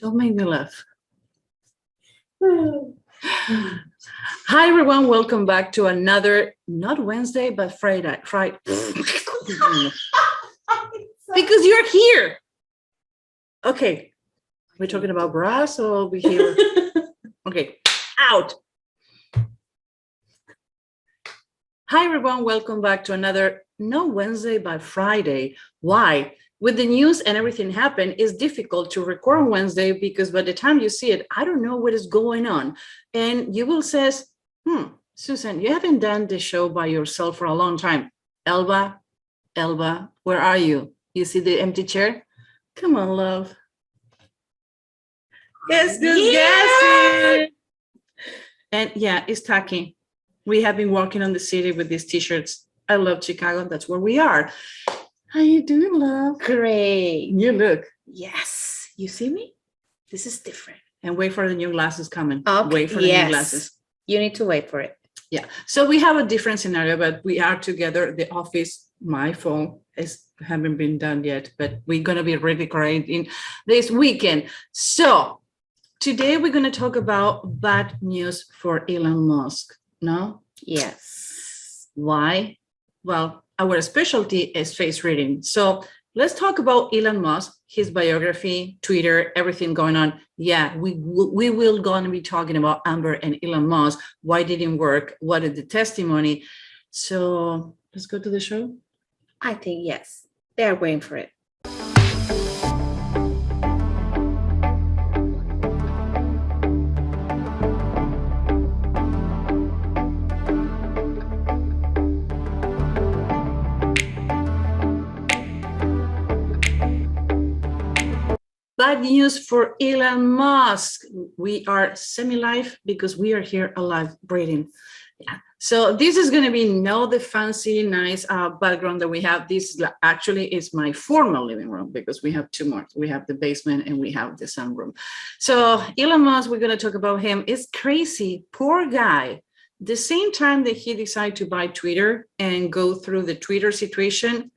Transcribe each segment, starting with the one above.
Don't make me laugh. Hi, everyone. Welcome back to another, not Wednesday, but Friday. Because you're here. Okay. We're talking about bras or we here? Okay. Out. Hi, everyone. Welcome back to another, not Wednesday, but Friday. Why? With the news and everything happened, it's difficult to record on Wednesday because by the time you see it, I don't know what is going on. And you will say, Susan, you haven't done the show by yourself for a long time. Elba, where are you? You see the empty chair? Come on, love. Yes, yes. And yeah, it's tacky. We have been walking on the city with these t-shirts. I love Chicago. That's where we are. How you doing, love? Great. You look. Yes. You see me? This is different. And wait for the new glasses coming. Okay. Wait for the new glasses. You need to wait for it. Yeah. So we have a different scenario, but we are together. The office, my phone haven't been done yet, but we're going to be redecorating this weekend. So today we're going to talk about bad news for Elon Musk. No? Yes. Why? Well, our specialty is face reading. So let's talk about Elon Musk, his biography, Twitter, everything going on. Yeah, we will going to be talking about Amber and Elon Musk. Why didn't work? What is the testimony? So let's go to the show. I think yes. They are waiting for it. Bad news for Elon Musk. We are semi-live because we are here alive, breathing. Yeah. So this is going to be not the fancy, nice background that we have. This actually is my formal living room because we have two more. We have the basement and we have the sunroom. So Elon Musk, we're going to talk about him. It's crazy, poor guy. The same time that he decided to buy Twitter and go through the Twitter situation,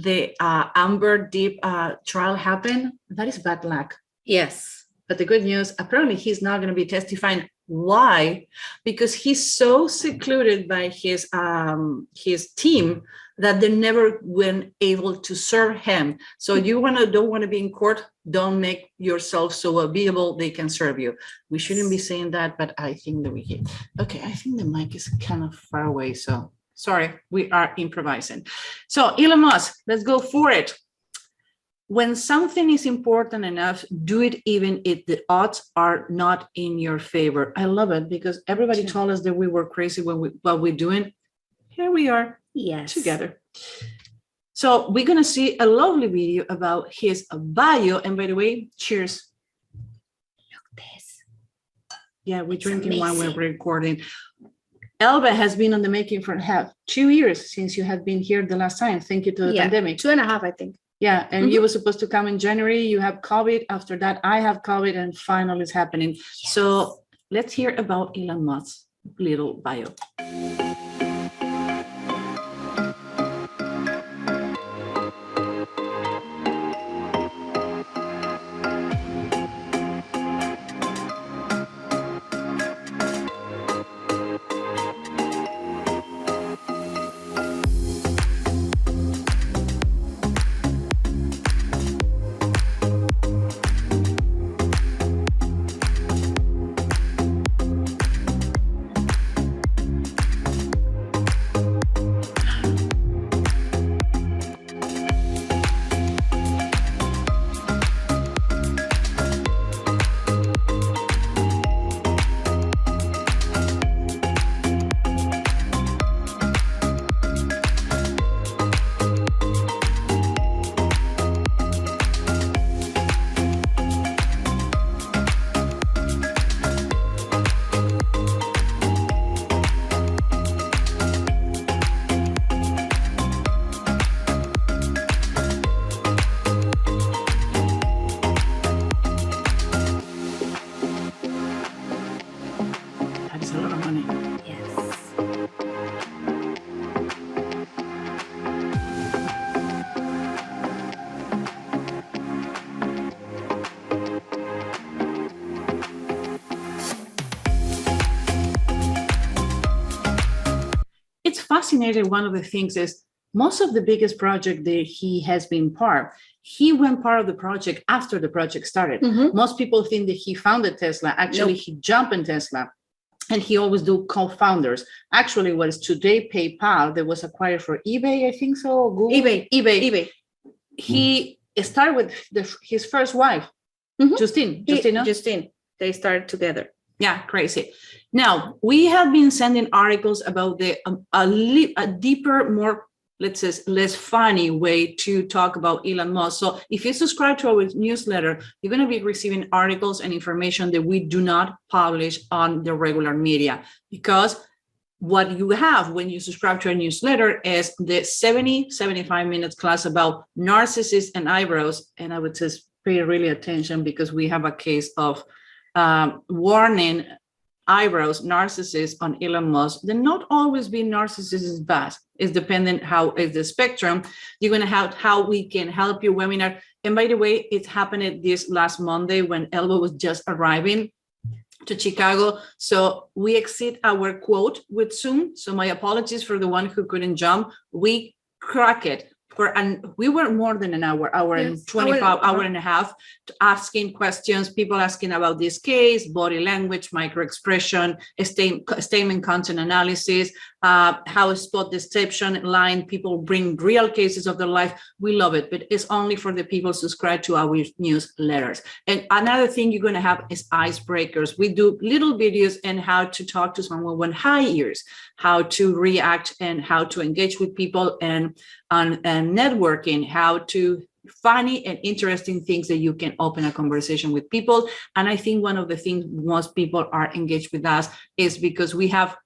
the Amber Deep trial happened. That is bad luck. Yes. But the good news, apparently he's not going to be testifying. Why? Because he's so secluded by his team that they never been able to serve him. So you don't want to be in court, don't make yourself so available they can serve you. We shouldn't be saying that, but I think that we can. Okay, I think the mic is kind of far away, so sorry, we are improvising. So Elon Musk, let's go for it. When something is important enough, do it even if the odds are not in your favor. I love it because everybody told us that we were crazy when what we're doing. Here we are together. So we're going to see a lovely video about his bio. And by the way, cheers. Look this. Yeah, we're drinking while we're recording. Elba has been on the making for 2 years since you had been here the last time. Thank you to the pandemic. 2.5, I think. Yeah, and you were supposed to come in January. You have COVID. After that, I have COVID, and finally it's happening. Yes. So let's hear about Elon Musk's little bio. fascinated. One of the things is most of the biggest project that he has been part, he went part of the project after the project started. Most people think that he founded Tesla. Actually, he jumped in Tesla. And he always do co-founders. Actually, what is today PayPal that was acquired for eBay, I think so. Google? eBay. He started with his first wife, Justine. They started together. Yeah, crazy. Now, we have been sending articles about a deeper, more, let's say, less funny way to talk about Elon Musk. So if you subscribe to our newsletter, you're going to be receiving articles and information that we do not publish on the regular media, because what you have when you subscribe to a newsletter is the 75 minutes class about narcissists and eyebrows. And I would just pay really attention, because we have a case of warning eyebrows, narcissists on Elon Musk. They're not always being narcissists is bad. It's dependent how is the spectrum. You're going to have how we can help you webinar. And by the way, it happened this last Monday when Elba was just arriving to Chicago. So we exceed our quote with Zoom. So my apologies for the one who couldn't jump. We crack it. And we were more than an hour and 25 hour and a half asking questions, people asking about this case, body language, micro expression, statement content analysis, how spot deception line, people bring real cases of their life. We love it, but it's only for the people subscribed to our newsletters. And another thing you're going to have is icebreakers. We do little videos on how to talk to someone with high ears, how to react and how to engage with people, and networking, how to funny and interesting things that you can open a conversation with people. And I think one of the things most people are engaged with us is because we have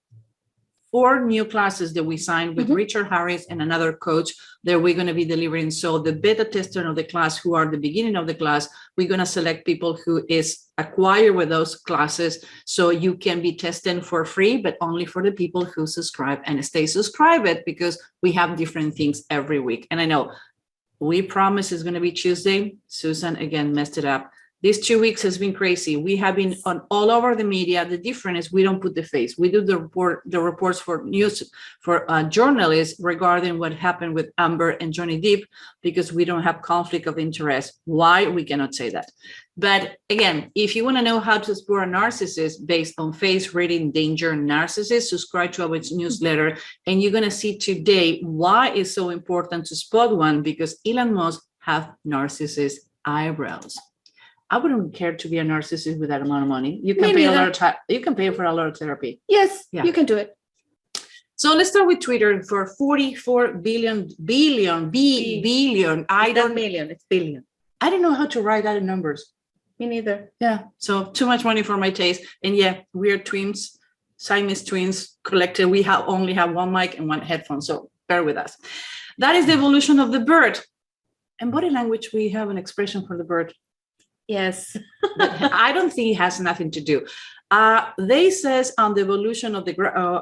4 new classes that we signed with Richard Harris and another coach that we're going to be delivering. So the beta tester of the class, who are the beginning of the class, we're going to select people who is acquired with those classes. So you can be tested for free, but only for the people who subscribe and stay subscribed, because we have different things every week. And I know we promised it's going to be Tuesday. Susan again messed it up. These 2 weeks has been crazy. We have been on all over the media. The difference is we don't put the face. We do the reports for news, for journalists regarding what happened with Amber and Johnny Depp, because we don't have conflict of interest. Why? We cannot say that. But again, if you want to know how to spot a narcissist based on face reading danger narcissist, subscribe to our newsletter. And you're going to see today why it's so important to spot one, because Elon Musk have narcissist eyebrows. I wouldn't care to be a narcissist with that amount of money. You can pay a lot of you can pay for a lot of therapy. Yes, you can do it. So let's start with Twitter for 44 billion. I don't million, it's billion. I don't know how to write that in numbers. Me neither. Yeah. So too much money for my taste. And yeah, we are twins, Siamese twins collected. We only have one mic and one headphone. So bear with us. That is the evolution of the bird. And body language, we have an expression for the bird. Yes. I don't think it has nothing to do. They says on the evolution of the,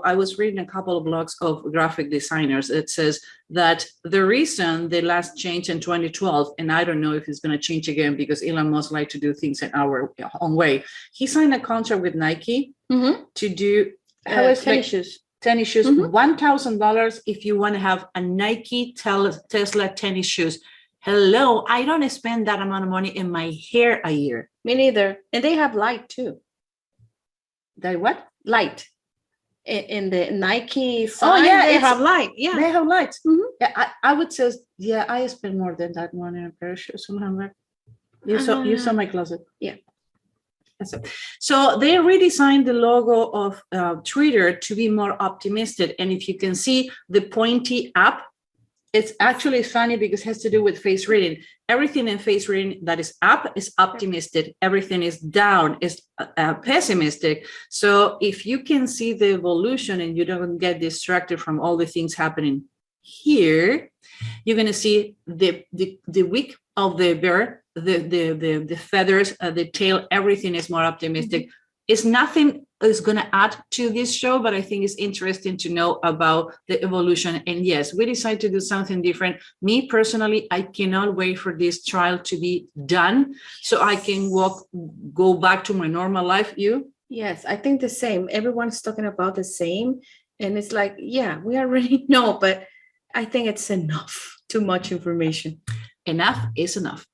I was reading a couple of blogs of graphic designers. It says that the reason they last changed in 2012, and I don't know if it's going to change again because Elon Musk like to do things in our own way. He signed a contract with Nike to do tennis shoes. Tennis shoes, $1,000 if you want to have a Nike Tesla tennis shoes. Hello, I don't spend that amount of money in my hair a year. Me neither. And they have light too. They what? Light. In the Nike sign, oh, yeah, they have light. Yeah. They have lights. Yeah, I would say, yeah, I spend more than that money on a pair of shoes. You saw my closet. Yeah. So they redesigned the logo of Twitter to be more optimistic. And if you can see the pointy up, it's actually funny because it has to do with face reading. Everything in face reading that is up is optimistic. Everything is down is pessimistic. So if you can see the evolution and you don't get distracted from all the things happening here, you're going to see the wing of the bird, the feathers, the tail, everything is more optimistic. It's nothing is going to add to this show, but I think it's interesting to know about the evolution. And yes, we decided to do something different. Me personally, I cannot wait for this trial to be done so I can go back to my normal life. You? Yes, I think the same. Everyone's talking about the same. And it's like, yeah, we already know, but I think it's enough. Too much information. Enough is enough.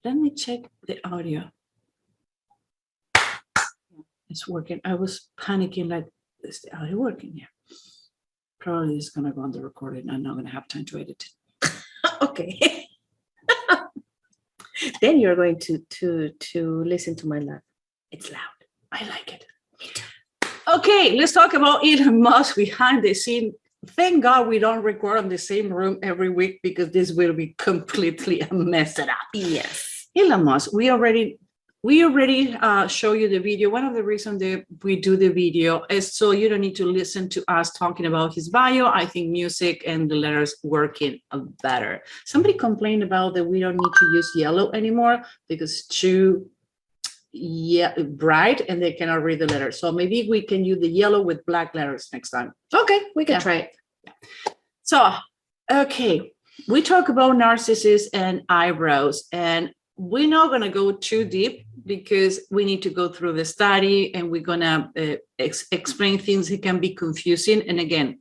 Let me check the audio. It's working. I was panicking like, is the audio working? Yeah. Probably it's going to go on the recording. I'm not going to have time to edit it. Okay. Then you're going to listen to my laugh. It's loud. I like it. Me too. Okay, let's talk about Elon Musk behind the scene. Thank God we don't record in the same room every week because this will be completely messed up. Yes. Elon Musk, we already show you the video. One of the reasons that we do the video is so you don't need to listen to us talking about his bio. I think music and the letters working better. Somebody complained about that we don't need to use yellow anymore because it's too bright and they cannot read the letters. So maybe we can use the yellow with black letters next time. Okay, we can try it. So, okay, we talk about narcissists and eyebrows, and we're not going to go too deep because we need to go through the study and we're going to explain things that can be confusing. And again,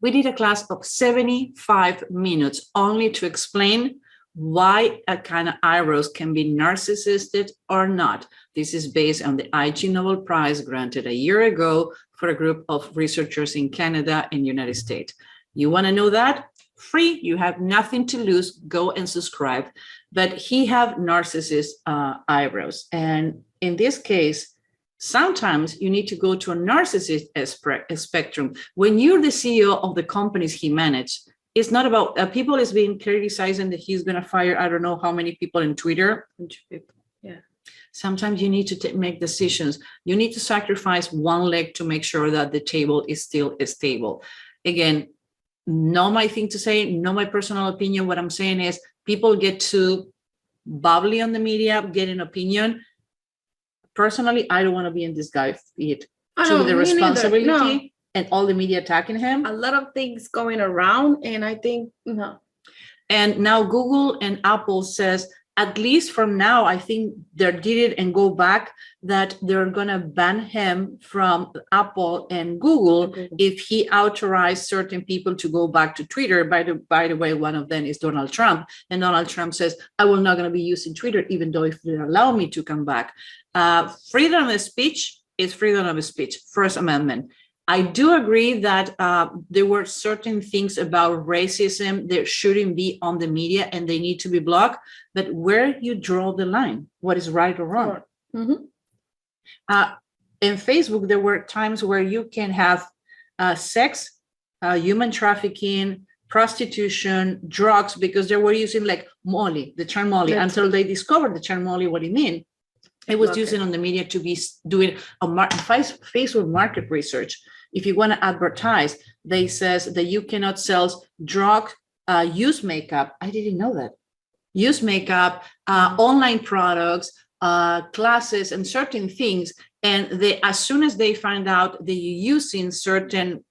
we did a class of 75 minutes only to explain why a kind of eyebrows can be narcissistic or not. This is based on the IG Nobel Prize granted a year ago for a group of researchers in Canada and United States. You want to know that? Free, you have nothing to lose, go and subscribe. But he have narcissist eyebrows. And in this case, sometimes you need to go to a narcissist spectrum. When you're the CEO of the companies he managed, it's not about people is being criticizing that he's going to fire, I don't know how many people in Twitter. Yeah. Sometimes you need to make decisions. You need to sacrifice one leg to make sure that the table is still stable. Again, not my thing to say, not my personal opinion. What I'm saying is people get too bubbly on the media, get an opinion. Personally, I don't want to be in this guy's feet. To the responsibility no. And all the media attacking him. A lot of things going around, and I think no. And now Google and Apple says, at least from now, I think they did it and go back that they're going to ban him from Apple and Google if he authorized certain people to go back to Twitter. By the way, one of them is Donald Trump. And Donald Trump says, I will not going to be using Twitter, even though if they allow me to come back. Freedom of speech is freedom of speech, First Amendment. I do agree that there were certain things about racism that shouldn't be on the media and they need to be blocked. But where you draw the line, what is right or wrong? Mm-hmm. In Facebook, there were times where you can have sex, human trafficking, prostitution, drugs, because they were using like Molly, the term Molly, until they discovered the term Molly, what it meant. It was using on the media to be doing a Facebook market research. If you want to advertise, they says that you cannot sell drug, use makeup. I didn't know that. Use makeup, online products, classes, and certain things. And they, as soon as they find out that you're using certain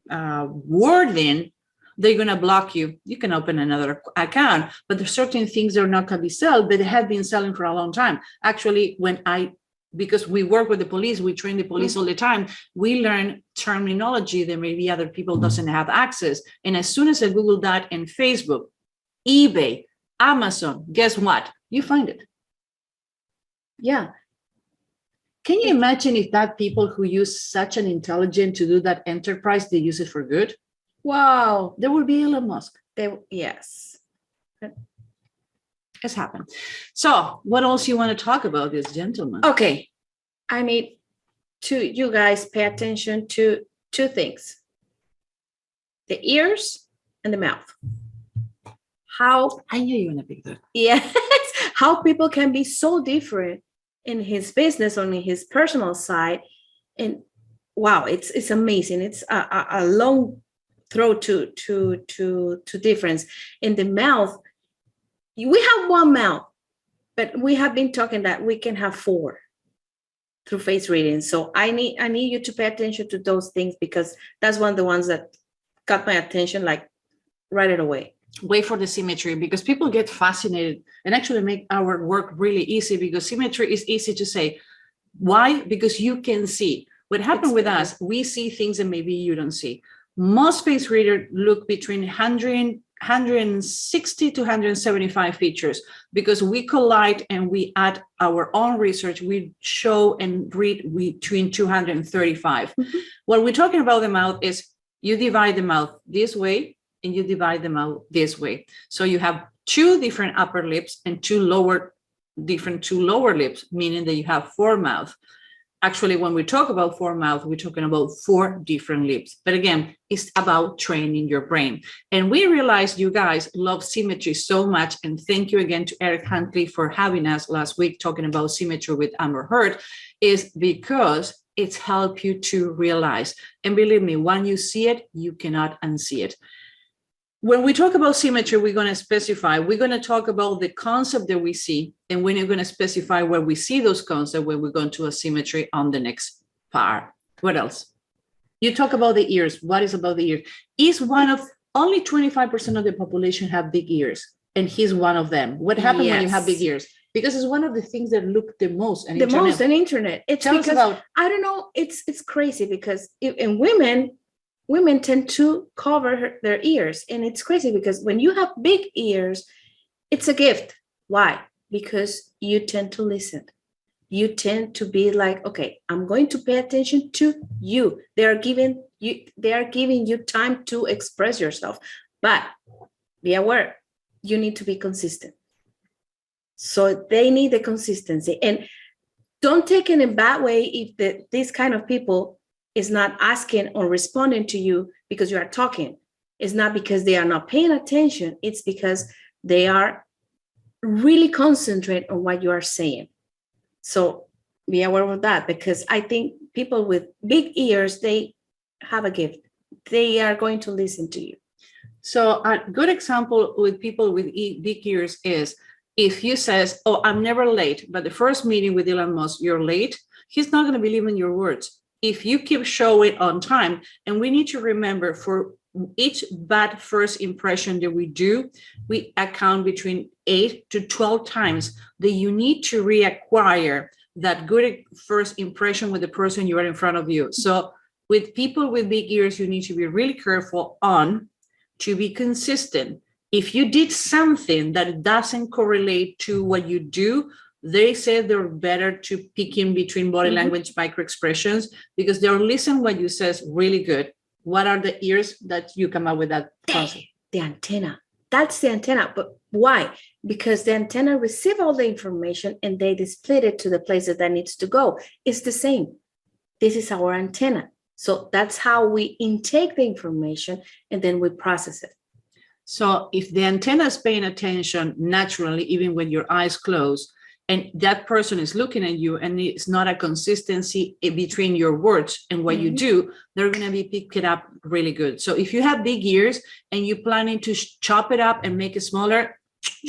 wording, they're going to block you. You can open another account, but there's certain things that are not going to be sold, but they have been selling for a long time. Actually, because we work with the police, we train the police all the time, we learn terminology that maybe other people doesn't have access. And as soon as I Google that in Facebook, eBay, Amazon, guess what? You find it. Yeah. Can you imagine if that people who use such an intelligence to do that enterprise, they use it for good? Wow. There will be Elon Musk. Yes. It's happened. So what else you want to talk about this gentleman? Okay. I need you guys pay attention to two things. The ears and the mouth. How I knew you were going to pick that. Yes. How people can be so different in his business or in his personal side. And wow, it's amazing. It's a long throw to difference. In the mouth, we have one mouth, but we have been talking that we can have four through face reading. So I need you to pay attention to those things because that's one of the ones that got my attention like right away. Wait for the symmetry because people get fascinated and actually make our work really easy because symmetry is easy to say. Why? Because you can see. What happened with us, we see things that maybe you don't see. Most face readers look between 160 to 175 features because we collide and we add our own research. We show and read between 235. Mhm. What we're talking about the mouth is you divide the mouth this way and you divide the mouth this way. So you have two different upper lips and two lower lips, meaning that you have four mouths. Actually, when we talk about four mouths, we're talking about four different lips. But again, it's about training your brain. And we realized you guys love symmetry so much. And thank you again to Eric Huntley for having us last week talking about symmetry with Amber Heard, is because it's helped you to realize. And believe me, when you see it, you cannot unsee it. When we talk about symmetry, we're going to specify, we're going to talk about the concept that we see, and we're going to specify where we see those concepts when we go into a symmetry on the next part. What else? You talk about the ears. What is about the ears? Is one of only 25% of the population have big ears, and he's one of them. What happens when you have big ears? Because it's one of the things that look the most on internet. Most on internet. It's Tell because, us about, I don't know, it's crazy because in women tend to cover their ears. And it's crazy because when you have big ears, it's a gift. Why? Because you tend to listen. You tend to be like, okay, I'm going to pay attention to you. They are giving you time to express yourself. But be aware, you need to be consistent. So they need the consistency. And don't take it in a bad way if these kind of people is not asking or responding to you because you are talking. It's not because they are not paying attention. It's because they are really concentrate on what you are saying. So be aware of that, because I think people with big ears, they have a gift. They are going to listen to you. So a good example with people with big ears is if you says, oh, I'm never late, but the first meeting with Elon Musk, you're late, he's not going to believe in your words. If you keep showing on time, and we need to remember for each bad first impression that we do, we account between 8 to 12 times that you need to reacquire that good first impression with the person you are in front of you. So with people with big ears, you need to be really careful to be consistent. If you did something that doesn't correlate to what you do, they say they're better to pick in between body language micro expressions because they'll listen what you says really good. What are the ears that you come up with that concept? The antenna. That's the antenna. But why? Because the antenna receive all the information and they display it to the places that needs to go. It's the same. This is our antenna. So that's how we intake the information and then we process it. So if the antenna is paying attention naturally, even when your eyes close, and that person is looking at you and it's not a consistency between your words and what you do, they're going to be picked up really good. So if you have big ears and you're planning to chop it up and make it smaller,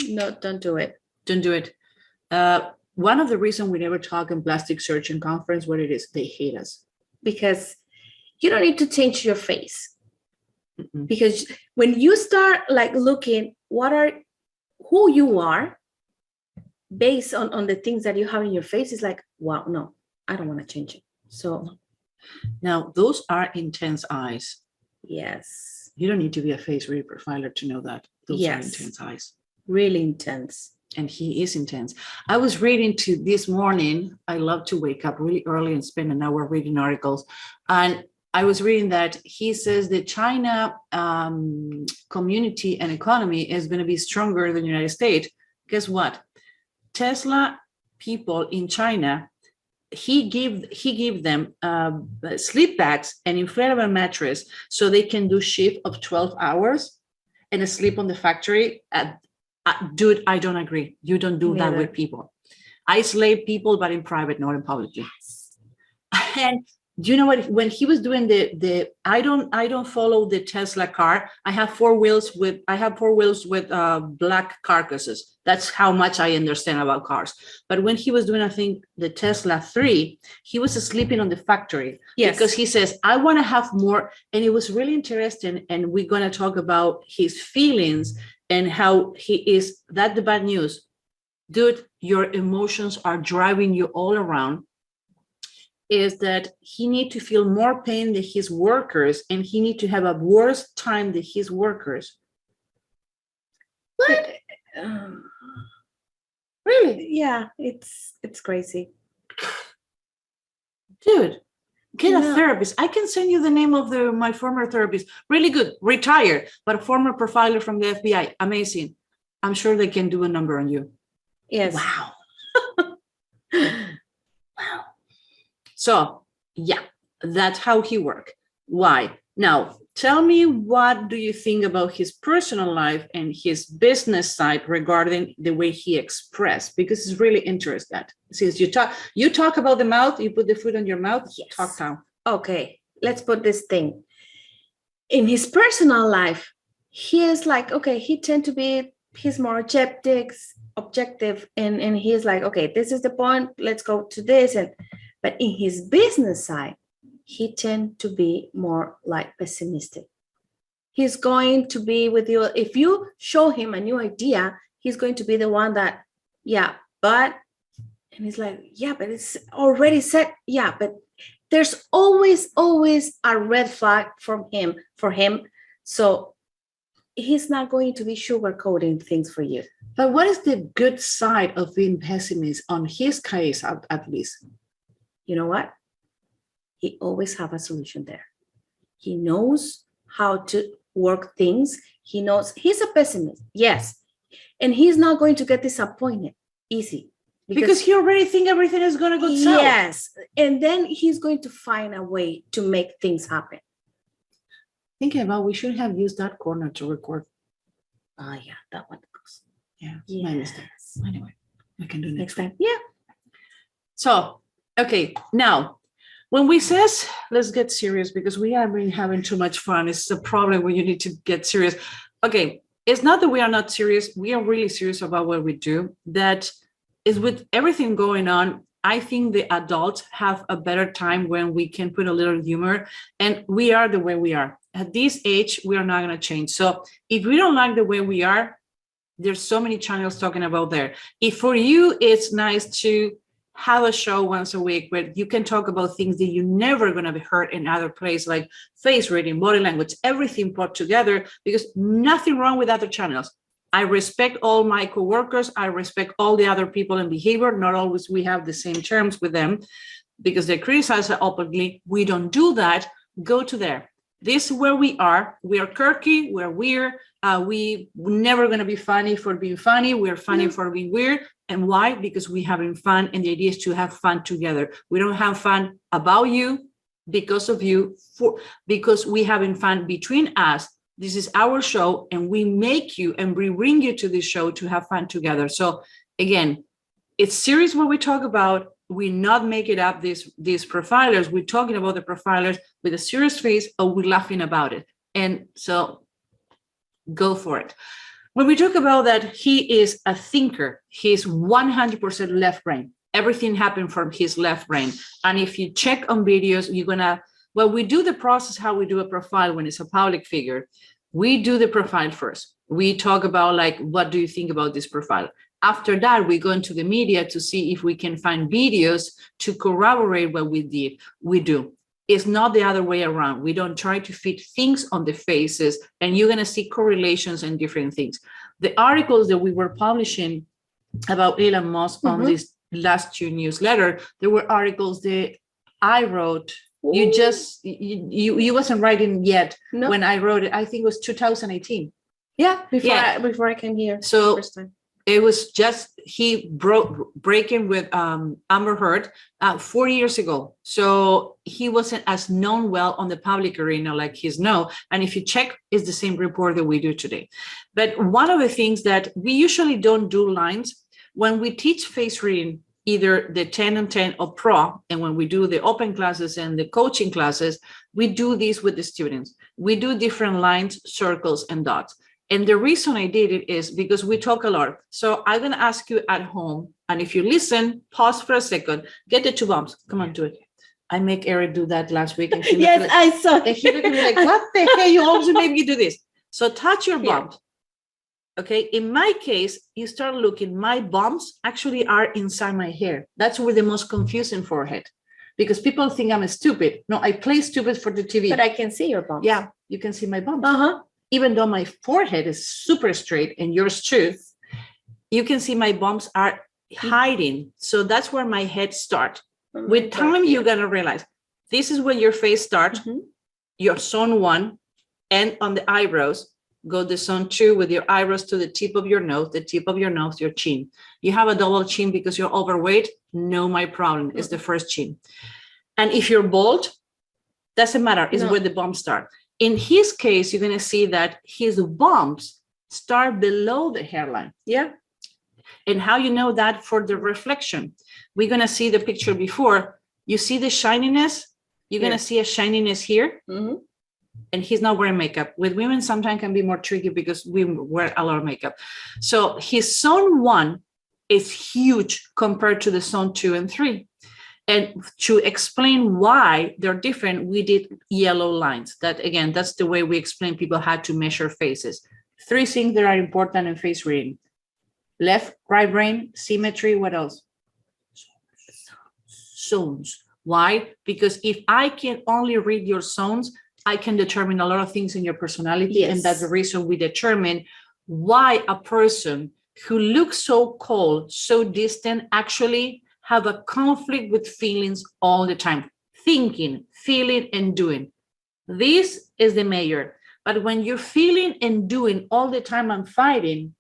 no, don't do it. Don't do it. One of the reasons we never talk in plastic surgeon conference, what it is, they hate us. Because you don't need to change your face. Because when you start like looking who you are, based on the things that you have in your face, is like, wow, no, I don't want to change it. So now those are intense eyes. Yes. You don't need to be a face read profiler to know that. Those are intense eyes. Really intense. And he is intense. I was reading this morning. I love to wake up really early and spend an hour reading articles. And I was reading that he says the China community and economy is going to be stronger than the United States. Guess what? Tesla people in China, he gave them sleep bags and inflatable mattress so they can do shift of 12 hours and sleep on the factory. Dude, I don't agree. You don't do that with people. Isolate people, but in private, not in public. Yes. And do you know what? When he was doing I don't follow the Tesla car. I have four wheels with black carcasses. That's how much I understand about cars. But when he was doing, I think the Tesla 3, he was sleeping on the factory. Yes. Because he says, I want to have more. And it was really interesting. And we're going to talk about his feelings and how he is. That's the bad news. Dude, your emotions are driving you all around. is that he need to feel more pain than his workers, and he need to have a worse time than his workers. What? Really? Yeah, it's crazy. Dude, get a No. therapist. I can send you the name of my former therapist. Really good, retired, but a former profiler from the FBI. Amazing. I'm sure they can do a number on you. Yes. Wow. Wow. So, yeah, that's how he worked. Why? Now, tell me, what do you think about his personal life and his business side regarding the way he expressed? Because it's really interesting. Since you talk about the mouth, you put the foot on your mouth, Yes. talk down. Okay, let's put this thing. In his personal life, he is like, okay, he's more objective, and he's like, okay, this is the point, let's go to this. But in his business side, he tend to be more like pessimistic. He's going to be with you. If you show him a new idea, he's going to be the one that, yeah, but, and he's like, yeah, but it's already set. Yeah, but there's always a red flag for him. So he's not going to be sugarcoating things for you. But what is the good side of being pessimist on his case, at least? You know what? He always have a solution there. He knows how to work things. He knows he's a pessimist, yes. And he's not going to get disappointed easy. Because he already thinks everything is going to go south. Yes. And then he's going to find a way to make things happen. Thinking about, we should have used that corner to record. Oh, yeah, that one goes. Yeah, yes. My mistake. Anyway, we can do next time. Yeah. So, okay, now, when we says, let's get serious, because we have been having too much fun. It's a problem when you need to get serious. Okay, it's not that we are not serious. We are really serious about what we do. That is, with everything going on, I think the adults have a better time when we can put a little humor, and we are the way we are. At this age, we are not going to change. So if we don't like the way we are, there's so many channels talking about there. If for you, it's nice to have a show once a week where you can talk about things that you're never going to be heard in other places, like face reading, body language, everything put together, because nothing wrong with other channels. I respect all my coworkers. I respect all the other people in behavior. Not always we have the same terms with them because they criticize it openly. We don't do that. Go to there. This is where we are. We are quirky. We're weird. We never going to be funny for being funny. We're funny for being weird. And why? Because we're having fun, and the idea is to have fun together. We don't have fun about you, because of you, because we having fun between us. This is our show, and we make you and we bring you to this show to have fun together. So again, it's serious what we talk about. We not make it up, these profilers. We're talking about the profilers with a serious face, or we're laughing about it. And so go for it. When we talk about that, he is a thinker. He's 100% left brain. Everything happened from his left brain. And if you check on videos, you're going to, well, we do the process, how we do a profile when it's a public figure. We do the profile first. We talk about, like, what do you think about this profile? After that, we go into the media to see if we can find videos to corroborate what we did. We do. It's not the other way around. We don't try to fit things on the faces, and you're going to see correlations and different things. The articles that we were publishing about Elon Musk on this last 2 newsletter, there were articles that I wrote. You wasn't writing yet when I wrote it. I think it was 2018. Yeah, before I came here. So first time. It was just, he breaking with Amber Heard 4 years ago. So he wasn't as known well on the public arena like he's known. And if you check, it's the same report that we do today. But one of the things that we usually don't do lines, when we teach face reading, either the 10 and 10 or pro, and when we do the open classes and the coaching classes, we do this with the students. We do different lines, circles, and dots. And the reason I did it is because we talk a lot. So I'm going to ask you at home, and if you listen, pause for a second, get the 2 bumps. Come on, do it. I make Eric do that last week. And yes, I saw it. And he looked at me like, what the hell? You always made me do this. So touch your bumps. Okay. In my case, you start looking, my bumps actually are inside my hair. That's where the most confusing forehead. because people think I'm stupid. No, I play stupid for the TV. But I can see your bumps. Yeah, you can see my bumps. Uh-huh. Even though my forehead is super straight and yours too, you can see my bumps are hiding. So that's where my head starts. With time, you're going to realize this is when your face starts, your zone 1, and on the eyebrows, go the zone 2 with your eyebrows to the tip of your nose, your chin. You have a double chin because you're overweight. No, my problem is the first chin. And if you're bald, doesn't matter. It's where the bumps start. In his case, you're going to see that his bumps start below the hairline. Yeah. And how you know that? For the reflection. We're going to see the picture before. You see the shininess? You're going to see a shininess here. And he's not wearing makeup. With women, sometimes can be more tricky because we wear a lot of makeup. So his zone 1 is huge compared to the zone 2 and 3. And to explain why they're different, we did yellow lines. That, again, that's the way we explain people how to measure faces. 3 things that are important in face reading. Left, right brain, symmetry, what else? Zones. Why? Because if I can only read your zones, I can determine a lot of things in your personality. Yes. And that's the reason we determine why a person who looks so cold, so distant, actually have a conflict with feelings all the time. Thinking, feeling, and doing. This is the major. But when you're feeling and doing all the time and fighting,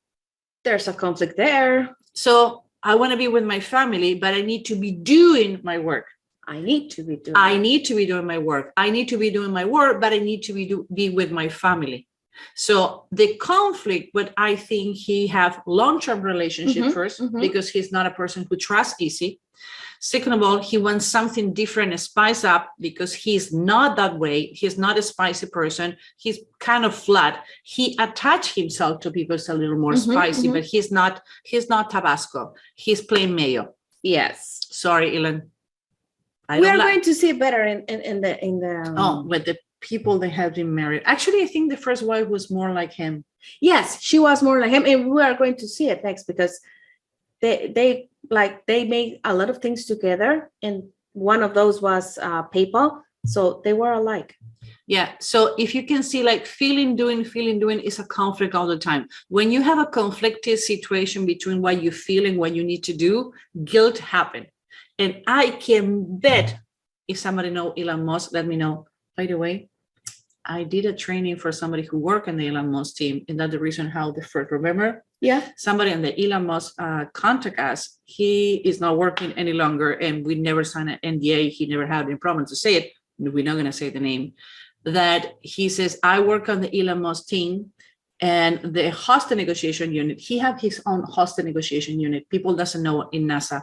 there's a conflict there. So I want to be with my family, but I need to be doing my work. I need to be doing my work. I need to be doing my work, but I need to be with my family. So the conflict, but I think he have long-term relationship first, because he's not a person who trusts easy. Second of all, he wants something different, a spice up, because he's not that way. He's not a spicy person. He's kind of flat. He attached himself to people a little more spicy, but he's not Tabasco. He's plain mayo. Yes. Sorry, Elon. We are going to see better in the with the people that have been married. Actually, I think the first wife was more like him. Yes, she was more like him, and we are going to see it next because they made a lot of things together, and one of those was PayPal, so they were alike. Yeah, so if you can see, like, feeling, doing is a conflict all the time. When you have a conflicted situation between what you feel and what you need to do, guilt happens. And I can bet, if somebody know Elon Musk, let me know. By the way, I did a training for somebody who worked in the Elon Musk team, and that's the reason how the first, remember? Yeah. Somebody on the Elon Musk contact us. He is not working any longer, and we never signed an NDA. He never had any problem to say it. We're not going to say the name. That he says, I work on the Elon Musk team and the hostage negotiation unit. He have his own hostage negotiation unit. People doesn't know in NASA.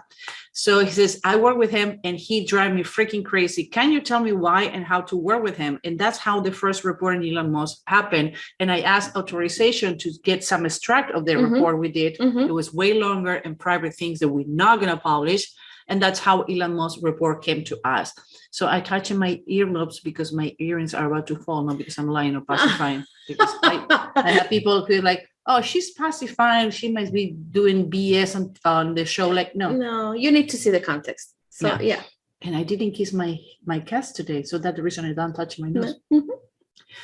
So he says, I work with him and he drive me freaking crazy. Can you tell me why and how to work with him? And that's how the first report in Elon Musk happened. And I asked authorization to get some extract of the report we did. It was way longer and private things that we're not going to publish. And that's how Elon Musk report came to us. So I touch my earlobes because my earrings are about to fall, not because I'm lying or pacifying. Because I have people who are like, oh, she's pacifying. She must be doing BS on the show. Like, no, you need to see the context. So yeah. And I didn't kiss my cats today. So that's the reason I don't touch my nose.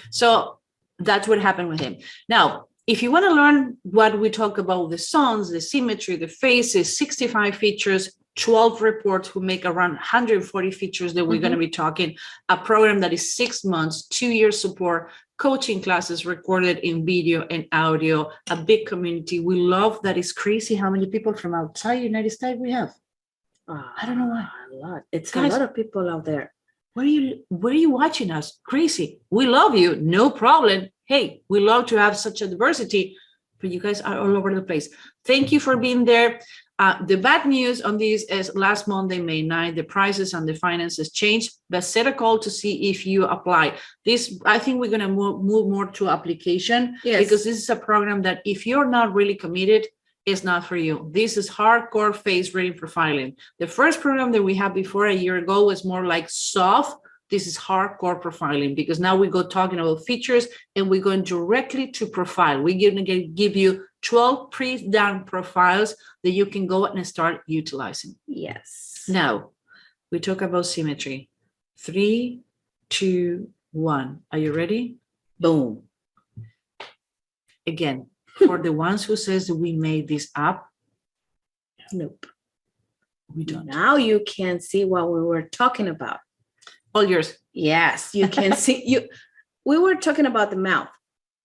So that's what happened with him. Now, if you want to learn what we talk about, the sons, the symmetry, the faces, 65 features, 12 reports who make around 140 features that we're going to be talking, a program that is 6 months, 2 years support, coaching classes recorded in video and audio, a big community. We love that. It's crazy how many people from outside the United States we have. I don't know why. A lot. It's guys, a lot of people out there. Where are you watching us? Crazy. We love you. No problem. Hey, we love to have such a diversity, but you guys are all over the place. Thank you for being there. The bad news on this is last Monday, May 9th, the prices and the finances changed, but set a call to see if you apply. This, I think we're going to move more to application, because this is a program that if you're not really committed, it's not for you. This is hardcore face reading profiling. The first program that we had before a year ago was more like soft. This is hardcore profiling, because now we go talking about features and we're going directly to profile. We're going to give you 12 pre-done profiles that you can go and start utilizing. Yes. Now, we talk about symmetry. 3, 2, 1. Are you ready? Boom. Again, for the ones who says that we made this up, Nope. we don't. Now you can see what we were talking about. All yours. Yes, you can see. We were talking about the mouth.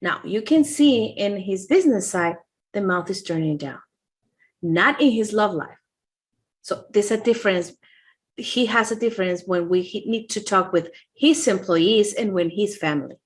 Now you can see in his business side, the mouth is turning down, not in his love life. So there's a difference. He has a difference when we need to talk with his employees and when his family.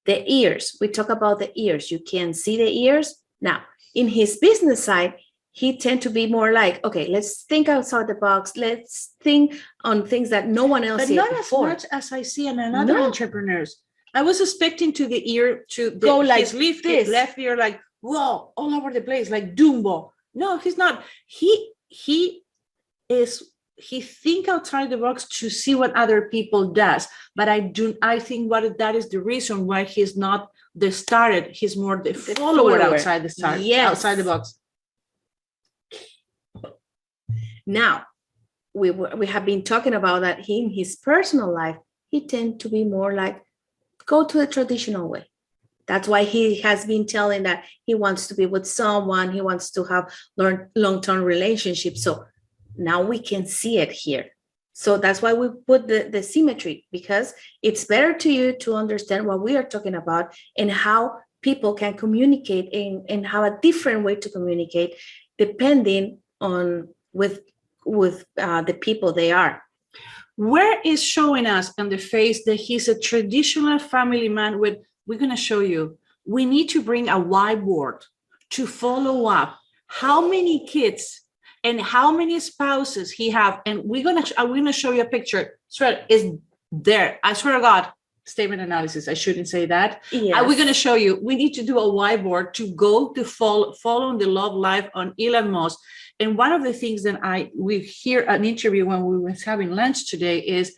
The ears, we talk about the ears. You can see the ears. Now, in his business side, he tend to be more like, okay, let's think outside the box. Let's think on things that no one else But did not before. as much as I see in another entrepreneurs. I was expecting to the ear to Go like his left, this. left ear, like, whoa, all over the place, like Dumbo. No, he's not. He think outside the box to see what other people does. But I think that is the reason why he's not the starter. He's more the follower outside the start, outside the box. Now, we have been talking about that in his personal life, he tends to be more like, go to the traditional way. That's why he has been telling that he wants to be with someone, he wants to have long-term relationships. So now we can see it here. So that's why we put the symmetry, because it's better to you to understand what we are talking about and how people can communicate and have a different way to communicate depending on with the people they are. Where is showing us on the face that he's a traditional family man with, we're going to show you, we need to bring a whiteboard to follow up how many kids and how many spouses he have. And we're going to show you a picture. Swear, it's there. I swear to God, statement analysis. I shouldn't say that. Yes. We're going to show you, we need to do a whiteboard to go to following the love life on Elon Musk. And one of the things that we hear an interview when we were having lunch today is,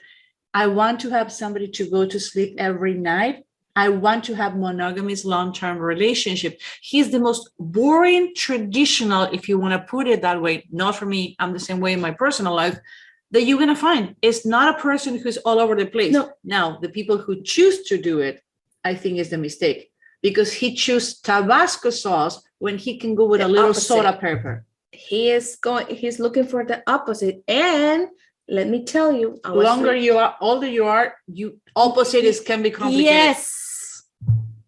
I want to have somebody to go to sleep every night. I want to have monogamous long-term relationship. He's the most boring, traditional, if you want to put it that way, not for me, I'm the same way in my personal life, that you're going to find. It's not a person who's all over the place. No. Now, the people who choose to do it, I think is the mistake, because he chooses Tabasco sauce when he can go with a little soda pepper. He's looking for the opposite. And let me tell you, older you are, opposite can be complicated.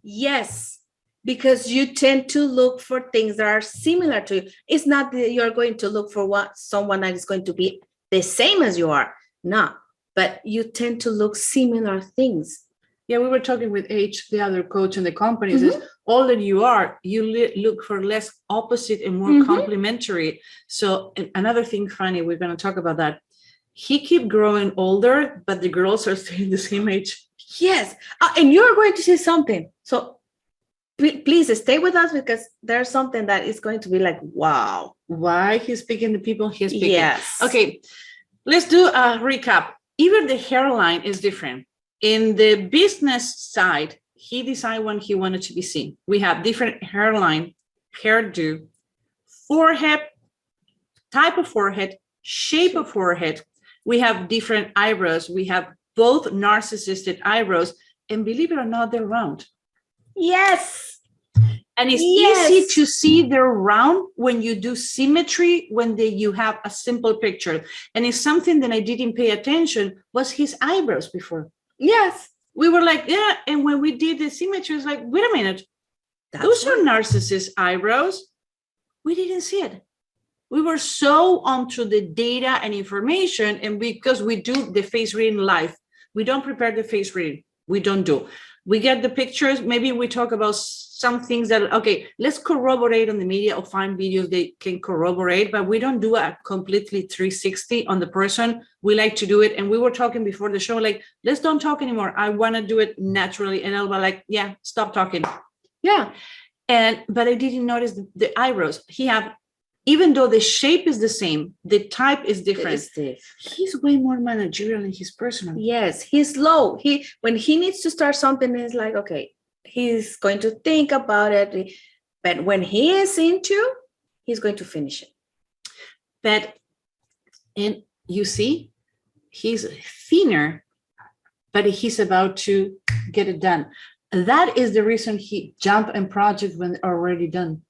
Yes, because you tend to look for things that are similar to you. It's not that you're going to look for someone that is going to be the same as you are. No, but you tend to look similar things. Yeah, we were talking with H, the other coach in the company, says, older you are, you look for less opposite and more complementary. So another thing funny, we're going to talk about that. He keep growing older, but the girls are staying the same age. Yes. And you're going to say something. So please stay with us, because there's something that is going to be like, wow. Why he's picking the people he's picking. Yes. Okay, let's do a recap. Even the hairline is different. In the business side, he decided when he wanted to be seen. We have different hairline, hairdo, forehead, type of forehead, shape of forehead. We have different eyebrows. We have both narcissistic eyebrows, and believe it or not, they're round. Yes. And it's easy to see they're round when you do symmetry, when you have a simple picture. And it's something that I didn't pay attention was his eyebrows before. Yes. We were like, yeah. And when we did the symmetry, it's like, wait a minute. Those are narcissist eyebrows. We didn't see it. We were so onto the data and information, and because we do the face reading live, we don't prepare the face reading. We don't do. We get the pictures. Maybe we talk about some things that, okay, let's corroborate on the media or find videos they can corroborate, but we don't do a completely 360 on the person. We like to do it. And we were talking before the show, like, let's don't talk anymore. I want to do it naturally. And I'll be like, yeah, stop talking. Yeah. But I didn't notice the eyebrows. Even though the shape is the same, the type is different. He's way more managerial than his personal. Yes, he's low. When he needs to start something, it's like, okay, he's going to think about it. But when he is into, he's going to finish it. But and You see, he's thinner, but he's about to get it done. That is the reason he jumped in projects when they're already done.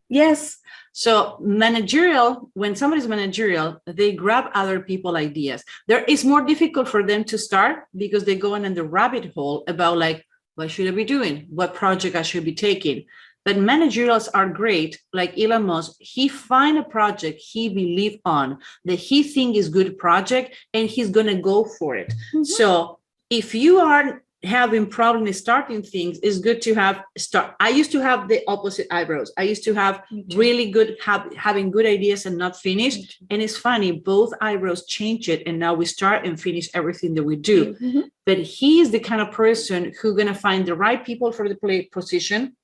Yes. So managerial, when somebody's managerial, they grab other people ideas. There is more difficult for them to start because they go in the rabbit hole about like, what should I be doing? What project I should be taking? But managerials are great. Like Elon Musk, he find a project he believe on that he think is good project and he's going to go for it. Mm-hmm. So if you are having problems starting things, it's good to have start. I used to have the opposite eyebrows. I used to have really good having good ideas and not finish. And it's funny, both eyebrows change it, and now we start and finish everything that we do. Mm-hmm. But he is the kind of person who's going to find the right people for the position,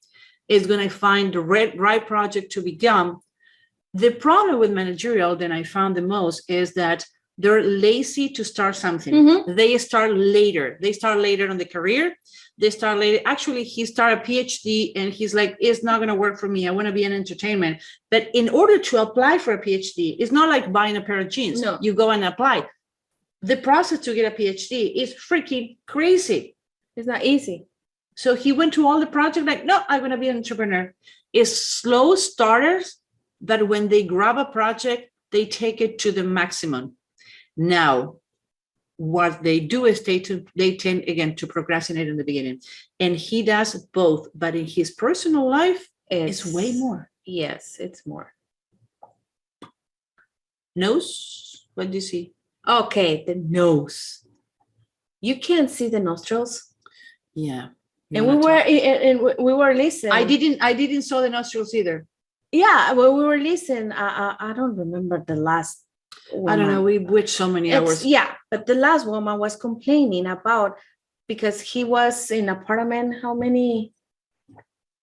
is going to find the right project to become. The problem with managerial that I found the most is that they're lazy to start something. Mm-hmm. They start later. They start later in the career. They start later. Actually, he started a PhD and he's like, it's not going to work for me. I want to be in entertainment. But in order to apply for a PhD, it's not like buying a pair of jeans. No. You go and apply. The process to get a PhD is freaking crazy. It's not easy. So he went to all the projects like, no, I'm going to be an entrepreneur. It's slow starters, but when they grab a project, they take it to the maximum. Now, what they do is they tend, again, to procrastinate in the beginning. And he does both, but in his personal life, it's way more. Yes, it's more. Nose? What do you see? Okay, the nose. You can't see the nostrils? Yeah. And we were listening. I didn't saw the nostrils either. Yeah, when we were listening, I don't remember the last woman. I don't know, we watched so many hours. Yeah, but the last woman was complaining about, because he was in an apartment, how many?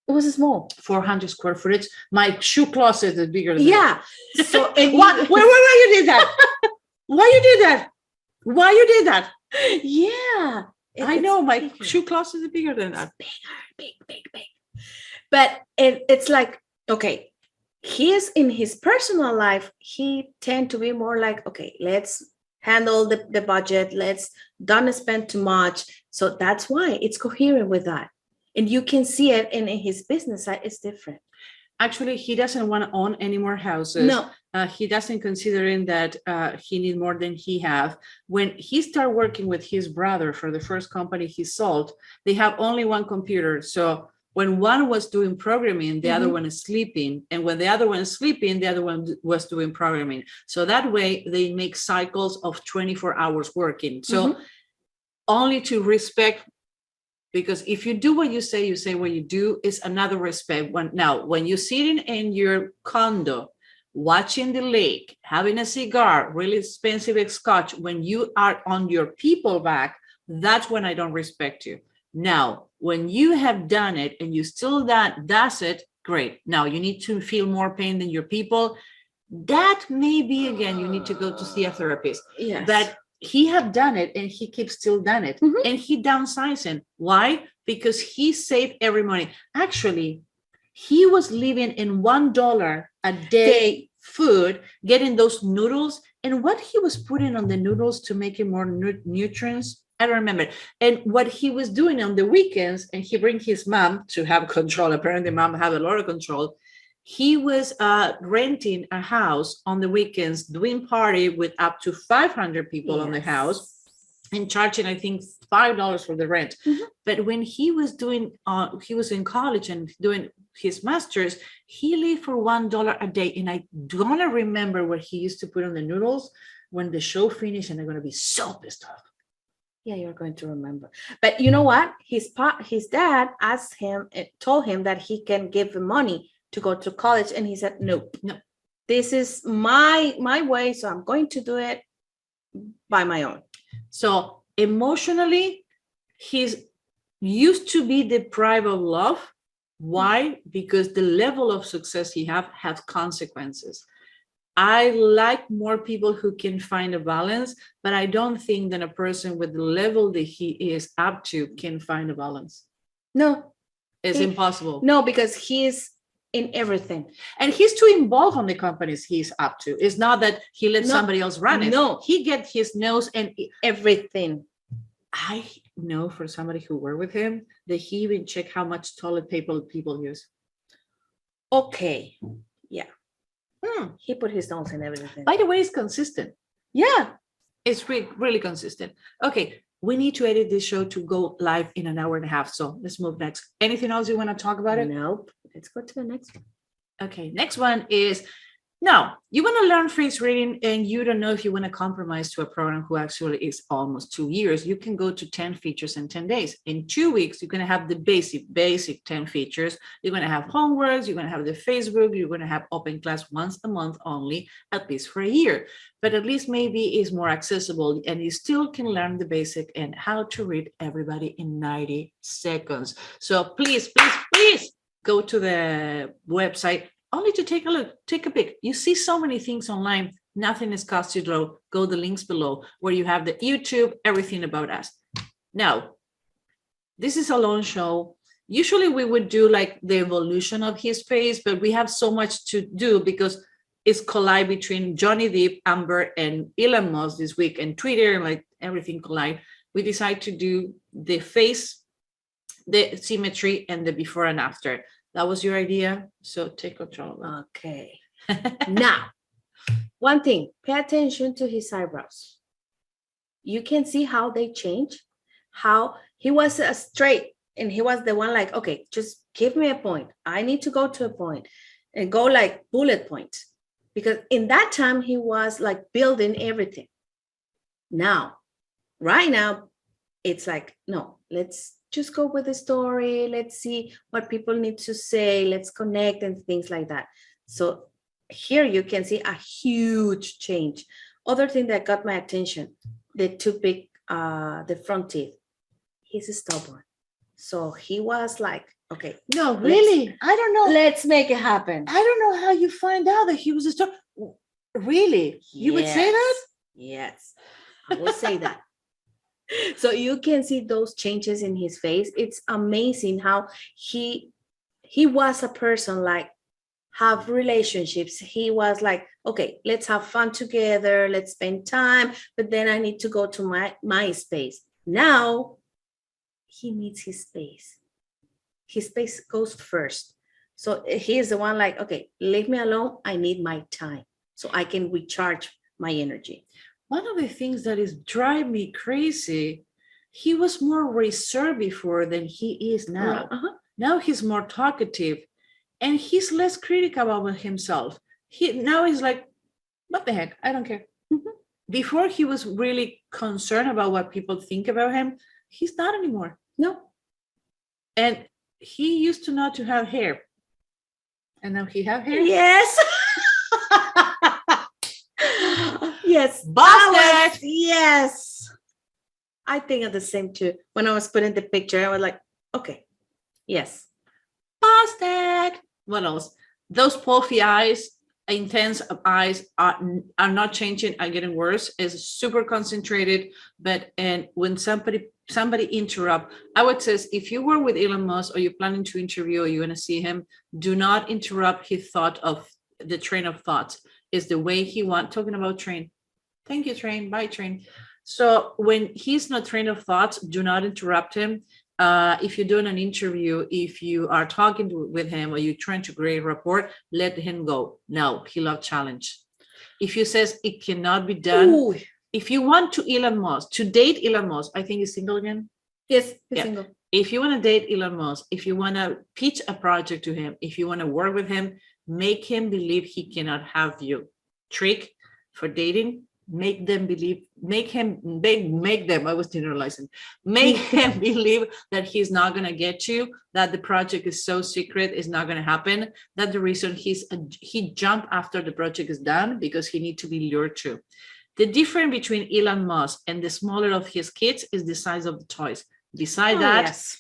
It was small. 400 square footage. My shoe closet is bigger than that. So and why you did that? Why you did that? Yeah. I know, my bigger. Shoe closet is bigger than that. Big. But it's like, okay, he is in his personal life, he tend to be more like, okay, let's handle the budget, let's don't spend too much. So that's why it's coherent with that. And you can see it in his business side, it's different. Actually, he doesn't want to own any more houses. No. He doesn't considering that he need more than he have. When he started working with his brother for the first company he sold, they have only one computer. So when one was doing programming, the other one is sleeping. And when the other one is sleeping, the other one was doing programming. So that way they make cycles of 24 hours working. So only to respect, because if you do what you say what you do, is another respect. When you're sitting in your condo, watching the lake, having a cigar, really expensive scotch, when you are on your people back, that's when I don't respect you. Now, when you have done it and you still does it, great. Now you need to feel more pain than your people. That may be, again, you need to go to see a therapist. Yes. But he have done it and he keeps still done it. And he downsizing. Why? Because he saved every money. Actually, he was living in $1 a day food, getting those noodles. And what he was putting on the noodles to make it more nutrients, I don't remember. And what he was doing on the weekends, and he bring his mom to have control. Apparently, mom have a lot of control. He was renting a house on the weekends, doing party with up to 500 people on the house, and charging, I think, $5 for the rent. But when he was doing, he was in college and doing his master's, he lived for $1 a day. And I don't remember what he used to put on the noodles when the show finished, and they're going to be so pissed off. Yeah, you're going to remember. But you know what? His dad asked him, told him that he can give him money to go to college, and he said, no. This is my way, so I'm going to do it by my own. So emotionally, he's used to be deprived of love. Why? Because the level of success he have consequences. I like more people who can find a balance, but I don't think that a person with the level that he is up to can find a balance. No. It's impossible. No, because he's in everything. And he's too involved on the companies he's up to. It's not that he lets somebody else run it. No, he gets his nose and everything. I know for somebody who worked with him that he even checked how much toilet paper people use. Okay. Yeah. He put his nose in everything. By the way, it's consistent. Yeah. It's really consistent. Okay. We need to edit this show to go live in an hour and a half. So let's move next. Anything else you want to talk about it? Nope. Let's go to the next one. Okay. Next one is, now you want to learn face reading and you don't know if you want to compromise to a program who actually is almost 2 years. You can go to 10 features in 10 days. In 2 weeks, you're going to have the basic 10 features. You're going to have homeworks. You're going to have the Facebook. You're going to have open class once a month only, at least for a year. But at least maybe it's more accessible and you still can learn the basic and how to read everybody in 90 seconds. So please go to the website only to take a look, take a pic. You see so many things online. Nothing is cost you low. Go the links below where you have the YouTube, everything about us. Now, this is a long show. Usually we would do like the evolution of his face, but we have so much to do because it's collide between Johnny Depp, Amber, and Elon Musk this week, and Twitter, and like everything collide. We decide to do the face, the symmetry, and the before and after. That was your idea, so take control. Okay. Now, one thing, pay attention to his eyebrows. You can see how they change, how he was straight and he was the one like, okay, just give me a point. I need to go to a point and go like bullet points. Because in that time, he was like building everything. Now, right now, it's like, no, let's just go with the story. Let's see what people need to say. Let's connect and things like that. So here you can see a huge change. Other thing that got my attention, the two big, the front teeth. He's stubborn. So he was like, okay. No, really? I don't know. Let's make it happen. I don't know how you find out that he was a stubborn. Really? You would say that? Yes, I would say that. So you can see those changes in his face. It's amazing how he was a person like have relationships. He was like, okay, let's have fun together. Let's spend time. But then I need to go to my space. Now he needs his space. His space goes first. So he's the one like, okay, leave me alone. I need my time so I can recharge my energy. One of the things that is drive me crazy, he was more reserved before than he is now. Now he's more talkative and he's less critical about himself. Now he's like, what the heck? I don't care. Before he was really concerned about what people think about him. He's not anymore. No. And he used to not to have hair. And now he have hair. Yes. Yes. Busted. Yes. I think of the same too. When I was putting the picture, I was like, okay. Yes. Busted. What else? Those puffy eyes, intense eyes are not changing, are getting worse. It's super concentrated. And when somebody interrupt, I would say if you were with Elon Musk or you're planning to interview or you want to see him, do not interrupt his thought of the train of thoughts. Is the way he talking about train. Thank you, train. Bye, train. So when he's not train of thoughts, do not interrupt him. If you're doing an interview, if you are talking with him or you're trying to create a rapport, let him go. No, he loves challenge. If he says it cannot be done, Ooh. If you want to date Elon Musk, I think he's single again. Yes, he's single. If you want to date Elon Musk, if you want to pitch a project to him, if you want to work with him, make him believe he cannot have you. Trick for dating, make them believe, make him that he's not going to get you, that the project is so secret, it's not going to happen, that the reason he jumped after the project is done because he need to be lured to. The difference between Elon Musk and the smaller of his kids is the size of the toys. Beside that, yes.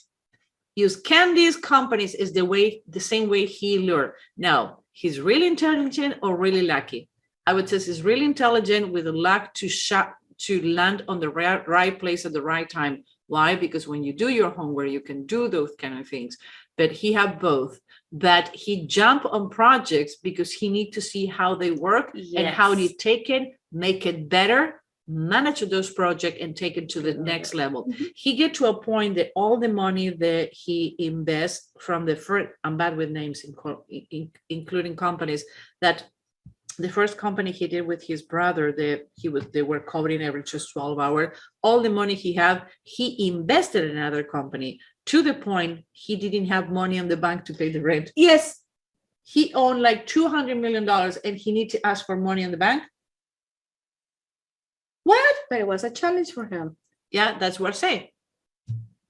Use candies companies is the same way he lure. Now, he's really intelligent or really lucky. I would say he's really intelligent with the luck to land on the right place at the right time. Why? Because when you do your homework, you can do those kind of things. But he have both. but he jumped on projects because he need to see how they work and how they take it, make it better, manage those projects and take it to the next level. He get to a point that all the money that he invests from the first, I'm bad with names, including companies, that the first company he did with his brother, they were covering every just 12 hours. All the money he had, he invested in another company to the point he didn't have money on the bank to pay the rent. Yes. He owned like $200 million and he need to ask for money in the bank. What? But it was a challenge for him. Yeah, that's what I say.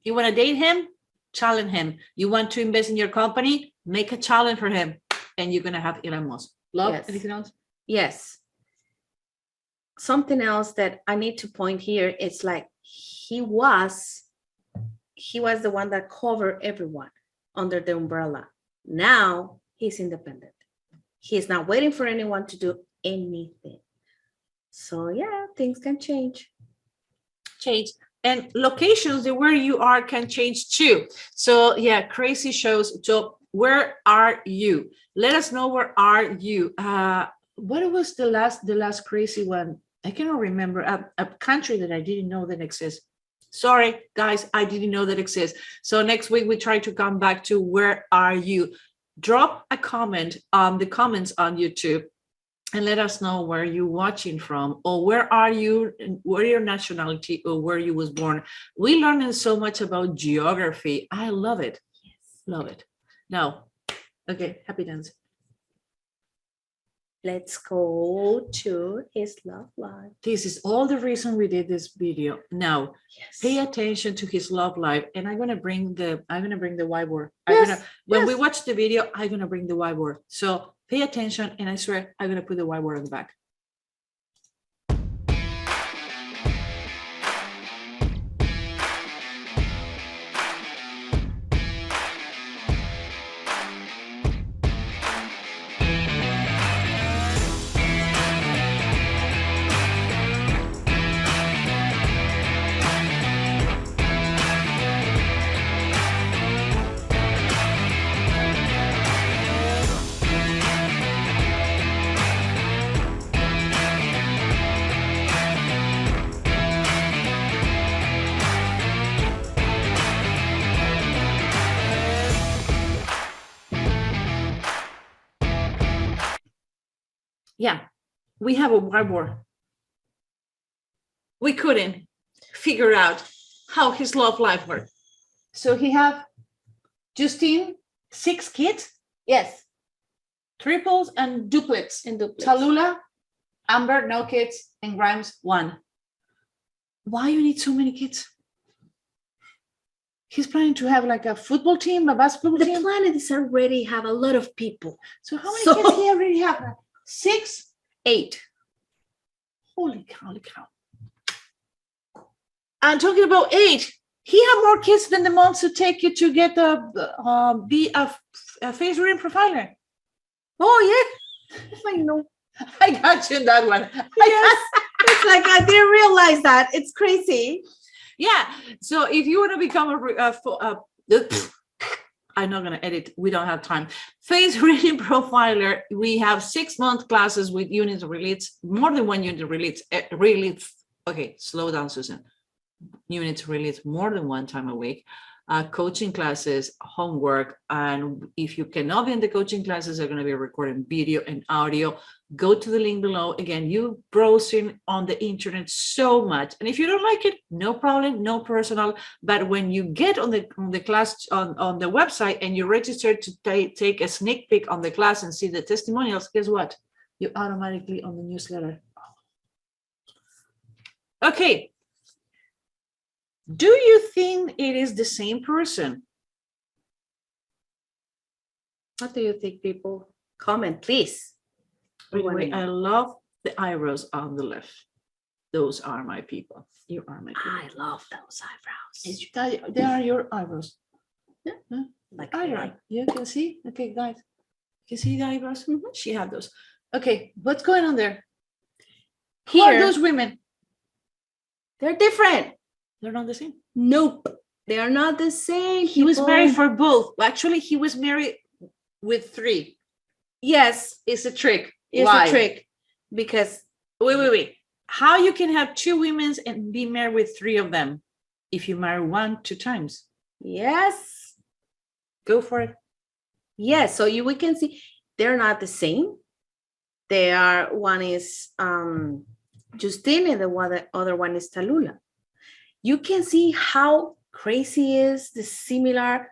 You want to date him? Challenge him. You want to invest in your company? Make a challenge for him. And you're going to have Elon Musk. Love, Yes. Anything else? Yes. Something else that I need to point here is like he was the one that covered everyone under the umbrella. Now he's independent. He's not waiting for anyone to do anything. So yeah, things can change. And locations where you are can change too. So yeah, crazy shows. So where are you? Let us know, where are you? What was the last crazy one? I cannot remember. A country that I didn't know that exists. Sorry, guys, I didn't know that exists. So next week we try to come back to where are you? Drop a comment on the comments on YouTube and let us know where you're watching from, or where are you, what your nationality, or where you was born. We learned so much about geography. I love it. Yes. Love it. Now, okay, happy dance. Let's go to his love life. This is all the reason we did this video. Now, pay attention to his love life, and I'm gonna bring the whiteboard. When we watch the video, I'm gonna bring the whiteboard. So pay attention, and I swear I'm gonna put the whiteboard on the back. Yeah, we have a whiteboard. We couldn't figure out how his love life worked. So he have Justine, 6 kids. Yes. Triples and duplets. Tallulah, Amber, no kids, and Grimes, 1. Why you need so many kids? He's planning to have like a football team, a basketball team. The planet is already have a lot of people. So how many kids he already have? 6, 8. Holy cow. I'm talking about 8. He have more kids than the months to take you to get be a face reading profiler. Oh yeah, I know. I got you in that one. Yes, it's like I didn't realize that. It's crazy. Yeah. So if you want to become I'm not going to edit. We don't have time. Face reading profiler. We have 6-month classes with unit relates, more than one unit relates. Okay, slow down, Susan. Units relates more than one time a week. Coaching classes, homework, and if you cannot be in the coaching classes, they're going to be recording video and audio. Go to the link below. Again, you browsing on the internet so much, and if you don't like it, no problem, no personal. But when you get on the class on the website and you register to take a sneak peek on the class and see the testimonials, guess what? You're automatically on the newsletter. Okay. Do you think it is the same person? What do you think, people? Comment, please. Anyway, I love the eyebrows on the left. Those are my people. You are my people. I love those eyebrows. They are your eyebrows. Yeah. Huh? Like eyebrow. You can see? Okay, guys. You see the eyebrows? Mm-hmm. She had those. Okay, what's going on there? Who are those women? They're different. They're not the same. Nope. They are not the same. He was married for both. Actually, he was married with 3. Yes, It's a trick. it's Why? a trick because Wait. How you can have 2 women and be married with 3 of them if you marry 1 2 times? yes, Go for it. yes. So we can see they're not the same. They are, one is Justine and the other one is Tallulah. You can see how crazy is the similar.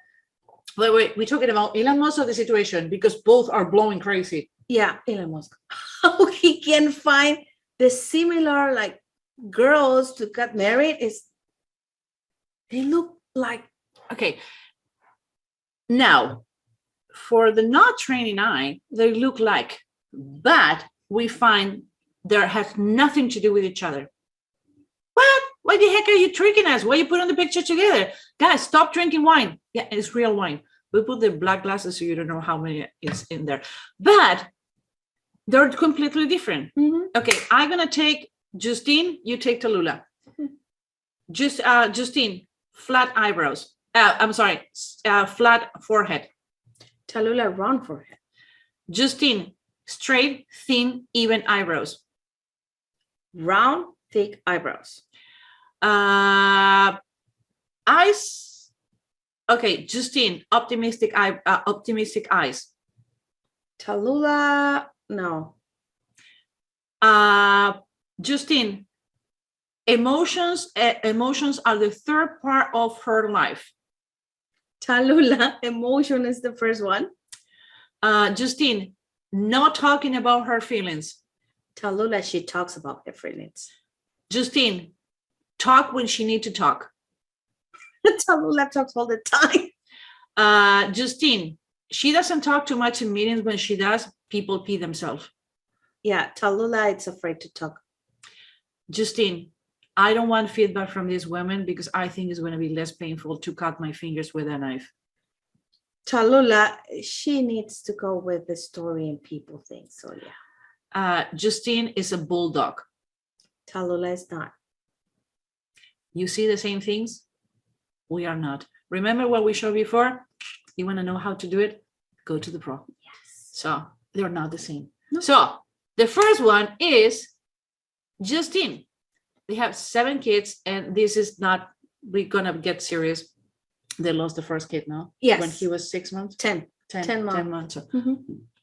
Wait. We're talking about Elon Musk or the situation because both are blowing crazy. Yeah, Elon Musk. How he can find the similar like girls to get married is they look like. Okay. Now, for the not training eye, they look like, but we find there has nothing to do with each other. What? Why the heck are you tricking us? Why you put on the picture together? Guys, stop drinking wine. Yeah, it's real wine. We put the black glasses so you don't know how many is in there. But they're completely different. Mhm. Okay, I'm gonna take Justine, you take Tallulah. Justine, flat eyebrows. I'm sorry, flat forehead. Tallulah round forehead. Justine, straight, thin, even eyebrows. Round, thick eyebrows. Eyes. Okay, Justine, optimistic eyes. Tallulah, no. Justine, emotions are the third part of her life. Tallulah, emotion is the first one. Justine, not talking about her feelings. Tallulah, she talks about her feelings. Justine, talk when she need to talk. Tallulah talks all the time. Justine, she doesn't talk too much in meetings. When she does, people pee themselves. Yeah, Tallulah, it's afraid to talk. Justine, I don't want feedback from these women because I think it's going to be less painful to cut my fingers with a knife. Tallulah, she needs to go with the story and people thing. So yeah. Justine is a bulldog. Tallulah is not. You see the same things? We are not. Remember what we showed before? You want to know how to do it? Go to the pro. Yes. So they're not the same. No. So the first one is Justine. They have 7 kids, and this is not, we're gonna get serious. They lost the first kid now. Yes. When he was 6 months. 10 months. So Mm-hmm.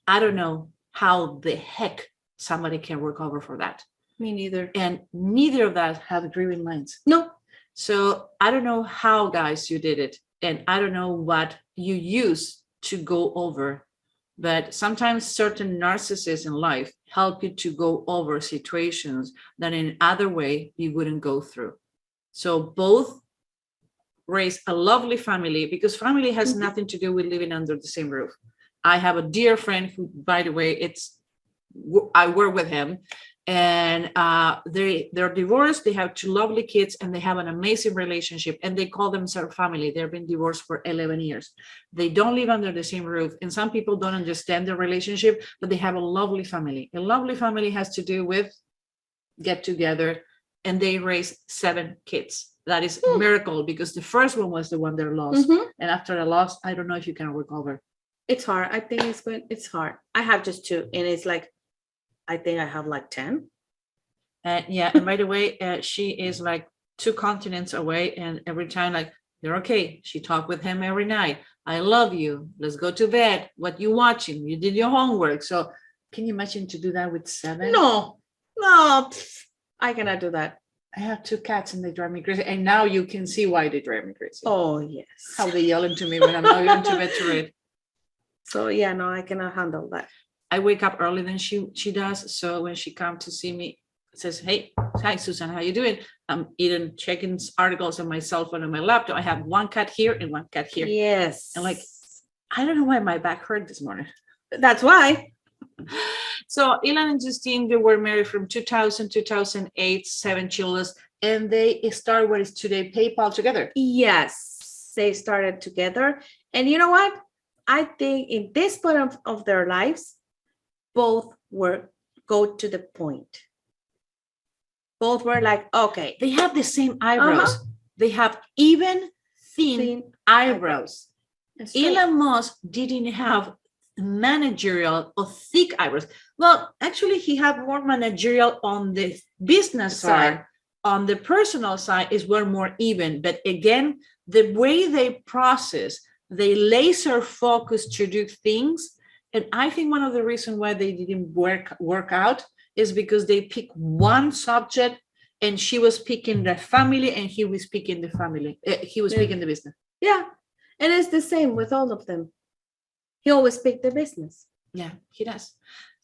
I don't know how the heck somebody can recover for that. Me neither. And neither of that have grieving minds. No. So I don't know how, guys, you did it. And I don't know what you use to go over. But sometimes certain narcissists in life help you to go over situations that in other way you wouldn't go through. So both raise a lovely family, because family has Mhm. nothing to do with living under the same roof. I have a dear friend who, by the way, I work with him, and they're divorced. They have 2 lovely kids, and they have an amazing relationship, and they call themselves family. They've been divorced for 11 years. They don't live under the same roof, and some people don't understand their relationship, but they have a lovely family. A lovely family has to do with get together, and they raise 7 kids. That is a miracle, because the first one was the one they lost. Mhm. And after a loss, I don't know if you can recover. It's hard. I think it's hard. I have just 2, and it's like, I think I have like 10. Yeah, and by the way, she is like 2 continents away, and every time, like, they're okay. She talked with him every night. I love you. Let's go to bed. What you watching? You did your homework. So can you imagine to do that with 7? No, I cannot do that. I have 2 cats and they drive me crazy. And now you can see why they drive me crazy. Oh yes. How they yell into me when I'm not going to bed to read. So yeah, no, I cannot handle that. I wake up earlier than she does. So when she comes to see me, says, "Hey, hi Susan, how you doing?" I'm checking articles on my cell phone and my laptop. I have 1 cat here and 1 cat here. Yes. And like, I don't know why my back hurt this morning. That's why. So Elon and Justine, they were married from 2000, 2008, 7 children, and they started what is today PayPal together. Yes, they started together. And you know what? I think in this point of their lives, both go to the point. Both were like, okay. They have the same eyebrows. They have even thin eyebrows. Elon Musk didn't have managerial or thick eyebrows. Well, actually, he had more managerial on the business side. On the personal side is where more even. But again, the way they process, they laser focus to do things. And I think one of the reasons why they didn't work out is because they pick one subject, and she was picking the family and he was picking the family. He was picking the business. Yeah. And it's the same with all of them. He always picked the business. Yeah, he does.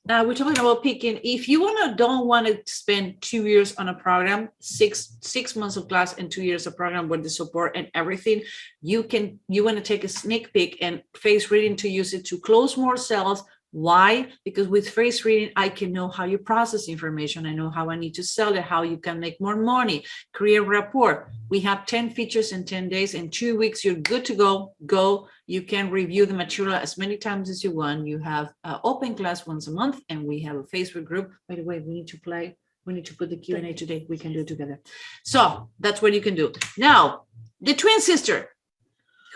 Now we're talking about picking. If you don't want to spend 2 years on a program, six months of class and 2 years of program with the support and everything, you want to take a sneak peek and face reading to use it to close more sales. Why? Because with face reading, I can know how you process information. I know how I need to sell it, how you can make more money, create rapport. We have 10 features in 10 days. In 2 weeks, you're good to go. Go. You can review the material as many times as you want. You have open class once a month, and we have a Facebook group. By the way, we need to put the Q&A today. We can do it together. So that's what you can do. Now, the twin sister,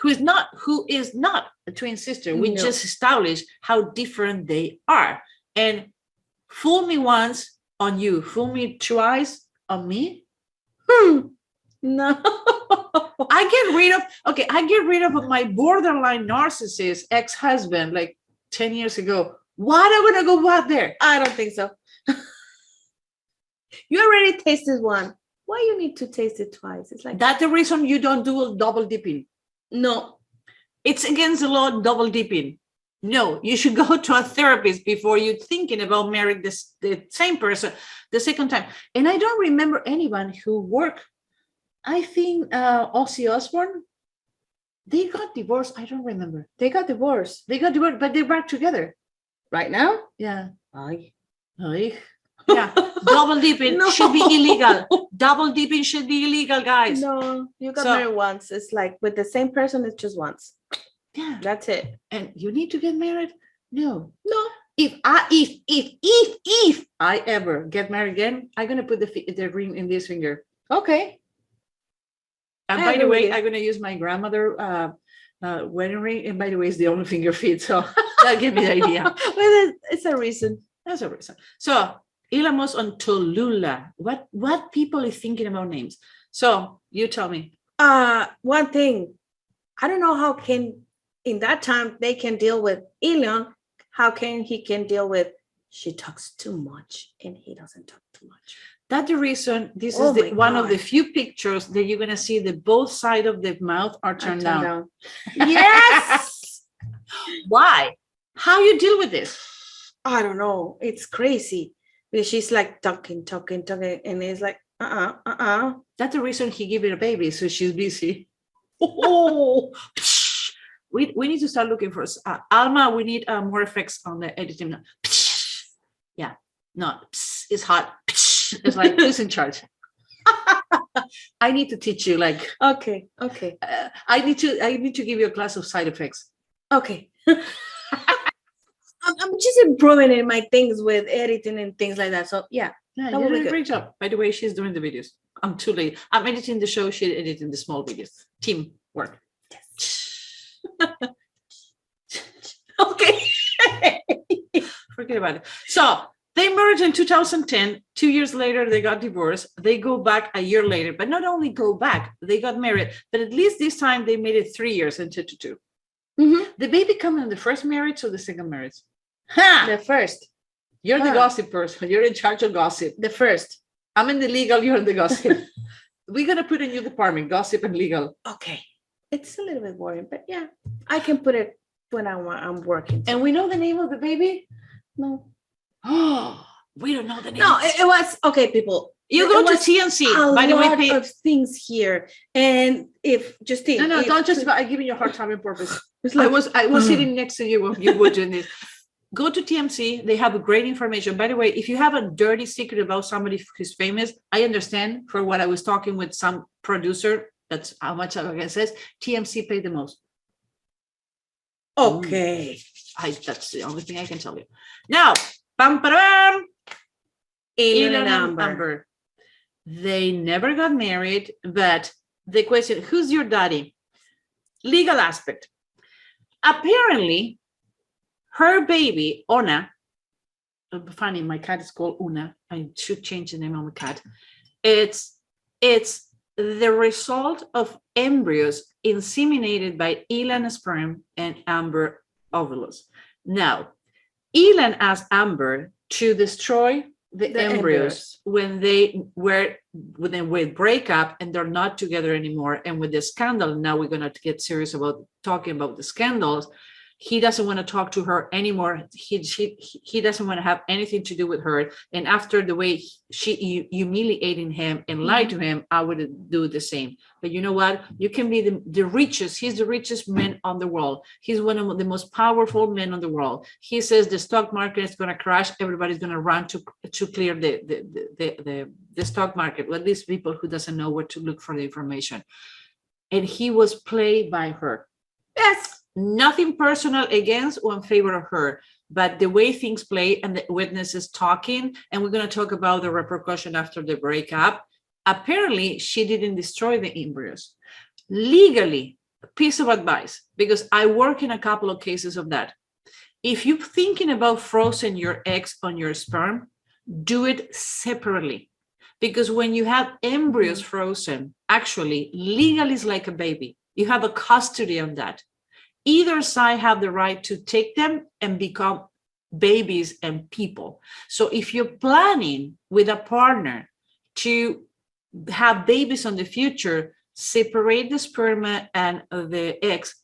who is not a twin sister. We just established how different they are. And fool me once on you, fool me twice on me. No. I get rid of my borderline narcissist ex-husband like 10 years ago. Why am I gonna go back there? I don't think so. You already tasted one. Why you need to taste it twice? It's like that's the reason you don't do double dipping. No, it's against the law, double dipping. No, you should go to a therapist before you're thinking about marrying the same person the second time. And I don't remember anyone who worked. I think Ozzy Osbourne, they got divorced. I don't remember. They got divorced, but they're back together. Right now? Yeah. Aye. Yeah, double dipping should be illegal. Double dipping should be illegal, guys. No, you got married once. It's like with the same person, it's just once. Yeah, that's it. And you need to get married? No. If I ever get married again, I'm gonna put the ring in this finger. Okay. And by the way, I'm gonna use my grandmother wedding ring. And by the way, it's the only finger fit. So that gives me the idea. Well, it's a reason. That's a reason. So Elon Musk on Tolula. What people are thinking about names? So you tell me. One thing, I don't know how can in that time they can deal with Elon. How can he can deal with she talks too much and he doesn't talk too much? That's the reason. This is one of the few pictures that you're gonna see that both sides of the mouth are turned down. Yes. Why? How you deal with this? I don't know. It's crazy. Because she's like talking, and it's like, That's the reason he gave it a baby, so she's busy. Oh, we need to start looking for Alma. We need more effects on the editing. Yeah, no, it's hot. It's like who's in charge? I need to teach you. Like, okay. I need to give you a class of side effects. Okay. I'm just improving in my things with editing and things like that. So yeah, you're doing a great job. By the way, she's doing the videos. I'm too late. I'm editing the show. She's editing the small videos. Team work. Yes. Okay. Forget about it. So they merged in 2010. 2 years later, they got divorced. They go back a year later, but not only go back, they got married. But at least this time they made it 3 years into 2. Mm-hmm. The baby coming in the first marriage or the second marriage? The first. You're the gossip person. You're in charge of gossip. The first. I'm in the legal. You're in the gossip. We're going to put a new department, gossip and legal. Okay. It's a little bit boring, but yeah, I can put it when I'm working. And we know the name of the baby? No. Oh, we don't know the name. No, it was, okay, people. You go to TNC. By the way, a lot of things here. And if Justine. No, don't just, I'm giving you a hard time on purpose. Like, I was sitting next to you when you were doing this. Go to TMC. They have great information. By the way, if you have a dirty secret about somebody who's famous, I understand. For what I was talking with some producer, that's how much I says. TMC paid the most. Okay. That's the only thing I can tell you. Now, bam, bam, Elon and Amber. They never got married, but the question, who's your daddy? Legal aspect. Apparently, Her baby, Ona, funny, my cat is called Una. I should change the name of my cat. It's the result of embryos inseminated by Elon sperm and Amber ovulus. Now, Elon asked Amber to destroy the embryos when they break up and they're not together anymore. And with the scandal, now we're going to get serious about talking about the scandals. He doesn't want to talk to her anymore. He doesn't want to have anything to do with her. And after the way she humiliating him and lied to him, I would do the same. But you know what? You can be the richest. He's the richest man on the world. He's one of the most powerful men on the world. He says the stock market is going to crash. Everybody's going to run to clear the stock market. Well, these people who doesn't know where to look for the information. And he was played by her. Yes. Nothing personal against or in favor of her, but the way things play and the witnesses talking, and we're going to talk about the repercussion after the breakup. Apparently, she didn't destroy the embryos. Legally, piece of advice, because I work in a couple of cases of that. If you're thinking about frozen your eggs on your sperm, do it separately. Because when you have embryos frozen, actually, legally is like a baby. You have a custody on that. Either side have the right to take them and become babies and people. So if you're planning with a partner to have babies in the future, separate the sperma and the eggs.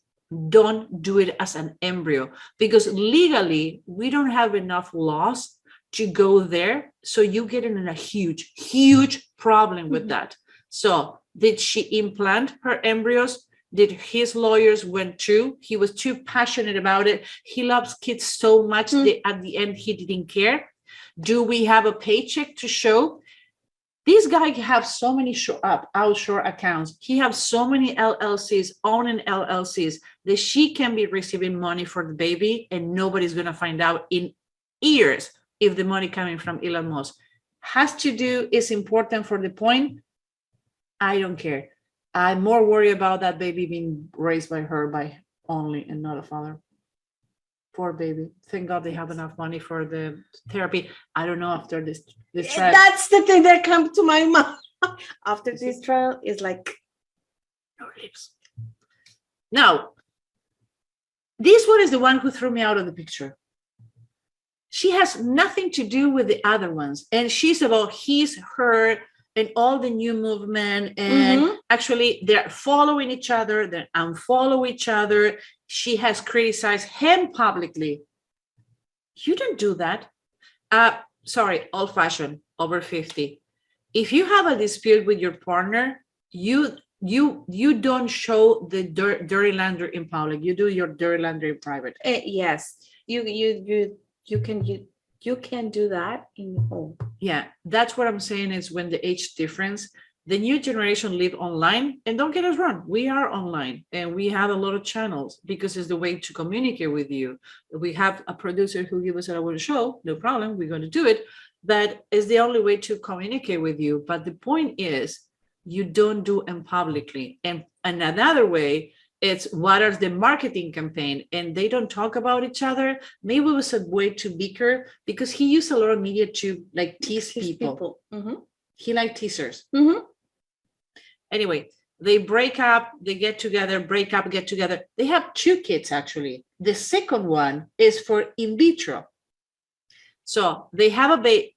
Don't do it as an embryo, because legally we don't have enough laws to go there. So you get in a huge problem with that. So did she implant her embryos? Did his lawyers went through? He was too passionate about it. He loves kids so much that at the end he didn't care. Do we have a paycheck to show? This guy has so many offshore accounts. He has so many LLCs, owning LLCs, that she can be receiving money for the baby and nobody's going to find out in years if the money coming from Elon Musk has to do is important for the point. I don't care. I'm more worried about that baby being raised by her by only and not a father. Poor baby. Thank God they have enough money for the therapy. I don't know after this trial. That's the thing that comes to my mind. After this trial is like no lips. Now, this one is the one who threw me out of the picture. She has nothing to do with the other ones. And she's about his, her, and all the new movement. And actually they're following each other. They unfollow each other. She has criticized him publicly. You don't do that. Sorry, old fashioned, over 50. If you have a dispute with your partner, you don't show the dirty laundry in public. You do your dirty laundry in private. Yes, you can do that in home. Yeah, that's what I'm saying is when the age difference, the new generation live online. And don't get us wrong, we are online and we have a lot of channels because it's the way to communicate with you. We have a producer who gives us our show, no problem, we're going to do it. But it's the only way to communicate with you. But the point is, you don't do them publicly. And another way, it's what are the marketing campaign, and they don't talk about each other. Maybe it was a way to bicker because he used a lot of media to like tease people. He liked teasers. Anyway, they break up, they get together, break up, get together. They have 2 kids actually. The second one is for in vitro. So they have a baby.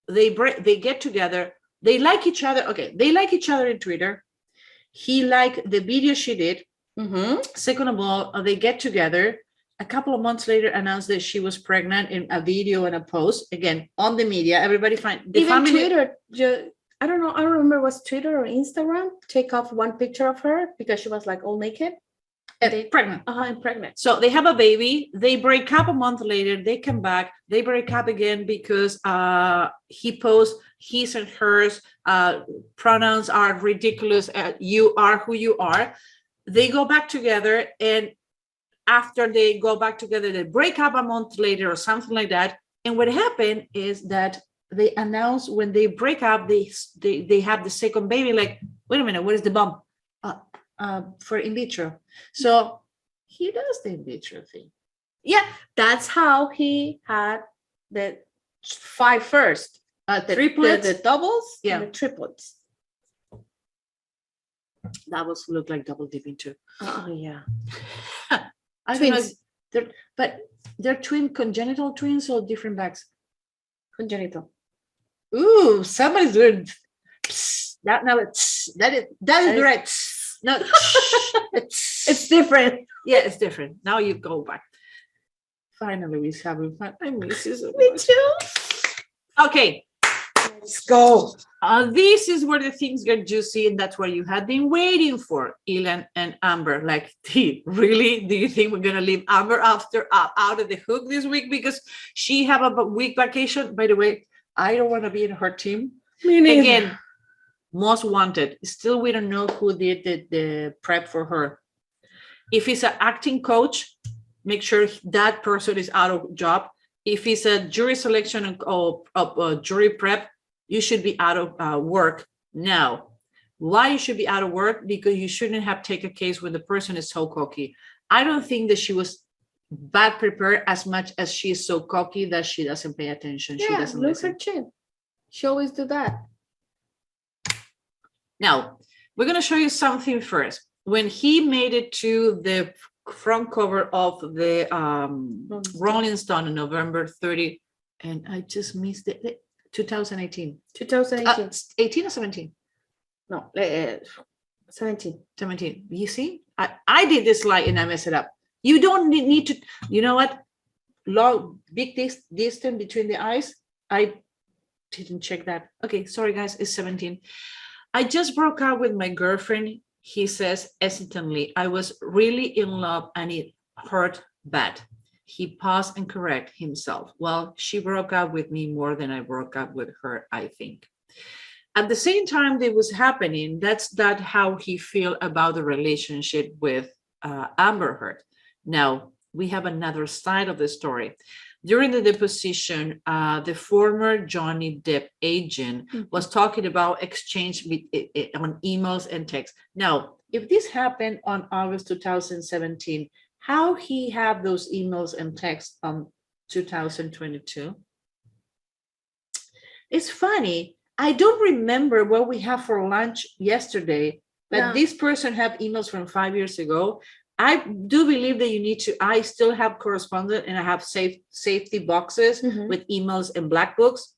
They get together. They like each other. Okay, they like each other in Twitter. He liked the video she did. Second of all, they get together. A couple of months later, announced that she was pregnant in a video and a post. Again, on the media, everybody find the even family. Twitter. I don't know. I don't remember was Twitter or Instagram. Take off one picture of her because she was like all naked. Pregnant. And pregnant. So they have a baby. They break up a month later. They come back. They break up again because he posts his and hers. Pronouns are ridiculous. You are who you are. They go back together, and after they go back together, they break up a month later or something like that. And what happened is that they announce when they break up, they have the second baby. Like, wait a minute, what is the bump? For in vitro. So he does the in vitro thing. Yeah, that's how he had the 5 first. The Triplets? the doubles, Yeah. and the triplets. That was look like double dipping too. Oh yeah. I don't know. Twins. But they're congenital twins or different bags? Congenital. Ooh, somebody's doing that now. That is right. No, It's different. Yeah, it's different. Now you go back. Finally, we're having fun. I miss you so Me much. too. Okay, Let's go. this is where the things get juicy, and that's what you had been waiting for, Elon and Amber. Like, really? Do you think we're gonna leave Amber out of the hook this week because she have a week vacation? By the way, I don't want to be in her team. Me neither. Again, most wanted. Still, we don't know who did the prep for her. If it's an acting coach, make sure that person is out of job. If it's a jury selection of jury prep, you should be out of work now. Why you should be out of work? Because you shouldn't have taken a case when the person is so cocky. I don't think that she was bad prepared as much as she is so cocky that she doesn't pay attention. Yeah, she doesn't look listen. her chin. She always do that. Now, we're going to show you something first. When he made it to the front cover of the Rolling Stone on November 30, and I just missed it, 2018. 2018. 18 or 17? No, 17. 17. You see, I did this slide and I messed it up. You don't need to, you know what? Big distance between the eyes. I didn't check that. Okay, sorry guys, it's 17. I just broke up with my girlfriend. He says hesitantly, I was really in love and it hurt bad. He paused and corrected himself. Well, she broke up with me more than I broke up with her, I think. At the same time that was happening, that's not how he feel about the relationship with Amber Heard. Now, we have another side of the story. During the deposition, the former Johnny Depp agent was talking about exchange on emails and texts. Now, if this happened on August 2017, how he have those emails and texts on 2022? It's funny. I don't remember what we had for lunch yesterday, but this person have emails from 5 years ago. I do believe that you need to, I still have correspondence and I have safety boxes with emails and black books.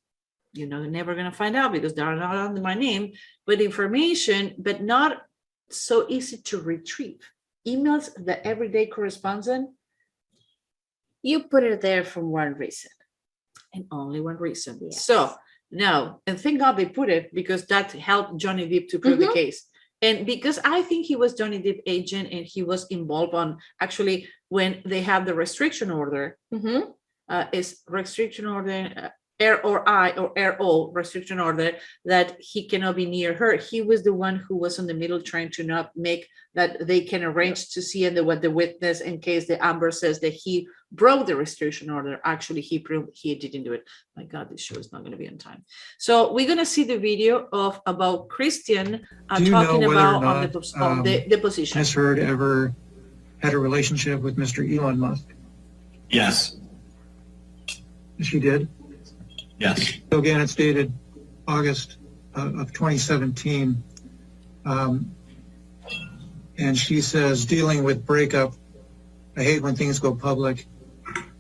You know, they're never going to find out because they're not under my name, but information, but not so easy to retrieve. Emails, the everyday correspondence, you put it there for one reason and only one reason. Yes. So now, and thank God they put it because that helped Johnny Depp to prove the case. And because I think he was Johnny Depp agent and he was involved on actually when they have the restriction order, is restriction order, RO restriction order that he cannot be near her. He was the one who was in the middle trying to not make that they can arrange to see and what the witness in case the Amber says that he broke the restriction order. Actually, he proved he didn't do it. My God, this show is not going to be on time. So we're going to see the video about Christian talking about on the deposition. Has Heard ever had a relationship with Mr. Elon Musk? Yes. She did? Yes. So again, it's dated August of 2017. And she says, dealing with breakup, I hate when things go public.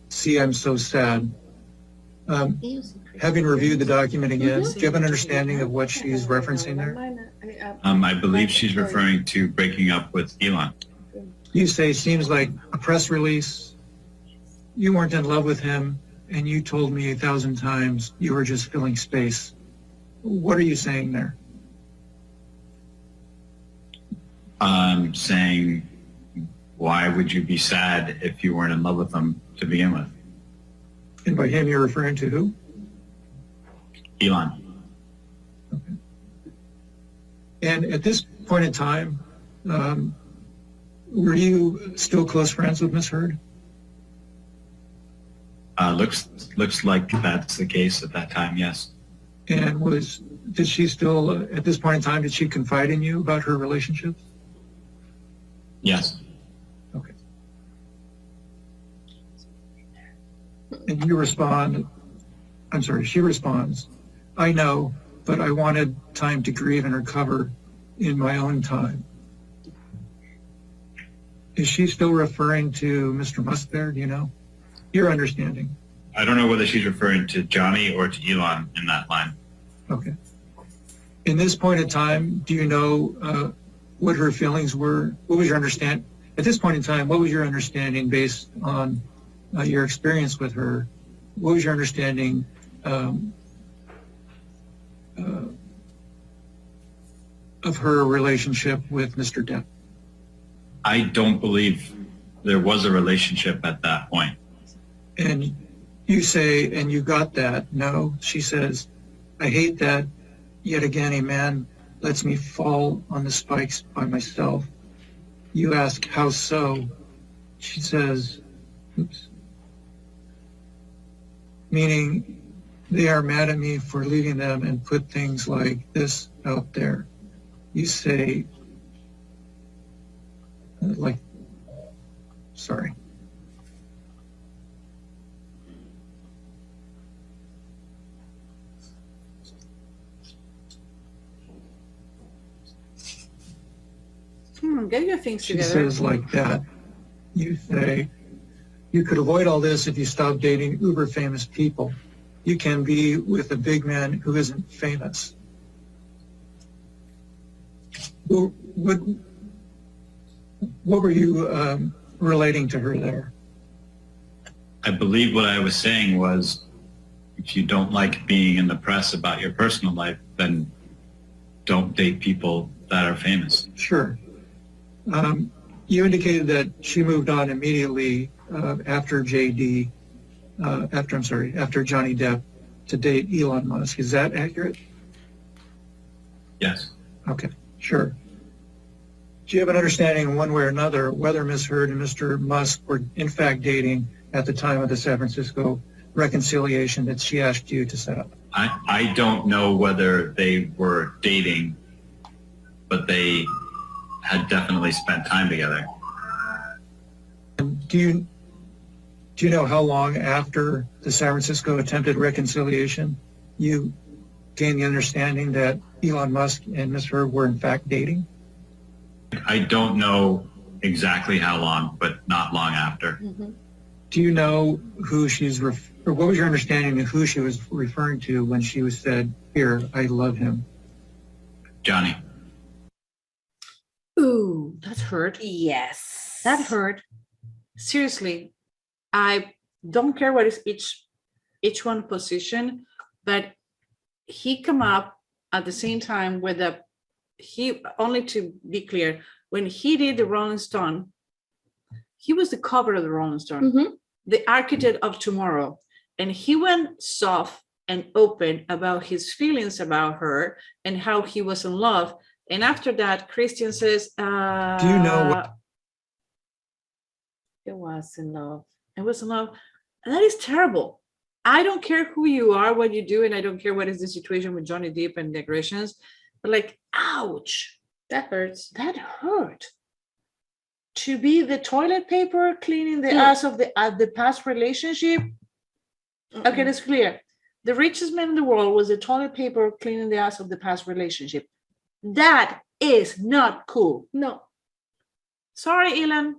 See, I'm so sad. Having reviewed the document again, do you have an understanding of what she's referencing there? I believe she's referring to breaking up with Elon. You say, seems like a press release. You weren't in love with him, and you told me 1,000 times you were just filling space. What are you saying there? I'm saying, why would you be sad if you weren't in love with him to begin with? And by him, you're referring to who? Elon. Okay. And at this point in time, were you still close friends with Miss Heard? Looks like that's the case at that time, yes. And did she still, at this point in time, did she confide in you about her relationship? Yes. Okay. And you respond, I'm sorry, she responds, I know, but I wanted time to grieve and recover in my own time. Is she still referring to Mr. Musk there? Do you know? Your understanding. I don't know whether she's referring to Johnny or to Elon in that line. Okay. In this point in time, do you know what her feelings were? What was your understanding? At this point in time, what was your understanding based on your experience with her? What was your understanding of her relationship with Mr. Depp? I don't believe there was a relationship at that point. And you say, and you got that. No, she says, I hate that. Yet again, a man lets me fall on the spikes by myself. You ask, how so? She says, oops. Meaning they are mad at me for leaving them and put things like this out there. You say, sorry. Get your things She together. says like that. You say, you could avoid all this if you stop dating uber famous people. You can be with a big man who isn't famous. What were you relating to her there? I believe what I was saying was, if you don't like being in the press about your personal life, then don't date people that are famous. Sure. You indicated that she moved on immediately after Johnny Depp to date Elon Musk. Is that accurate? Yes. Okay, sure. Do you have an understanding one way or another whether Ms. Heard and Mr. Musk were in fact dating at the time of the San Francisco reconciliation that she asked you to set up? I don't know whether they were dating, but they had definitely spent time together. Do you know how long after the San Francisco attempted reconciliation you gained the understanding that Elon Musk and Ms. Heard were in fact dating? I don't know exactly how long, but not long after. Mm-hmm. Do you know who or what was your understanding of who she was referring to when she was said, here, I love him? Johnny. Ooh, that hurt. Yes. That hurt. Seriously, I don't care what is each one position, but he come up at the same time with only to be clear, when he did the Rolling Stone, he was the cover of the Rolling Stone, Mm-hmm. the architect of tomorrow. And he went soft and open about his feelings about her and how he was in love. And after that, Christian says, Do you know what? It was in love. I was in love. And that is terrible. I don't care who you are, what you do, and I don't care what is the situation with Johnny Depp and the aggressions, but like, ouch, That hurts. that hurt. To be the toilet paper cleaning the ass of the past relationship. Okay, that's clear. The richest man in the world was the toilet paper cleaning the ass of the past relationship. That is not cool. No. Sorry, Elon.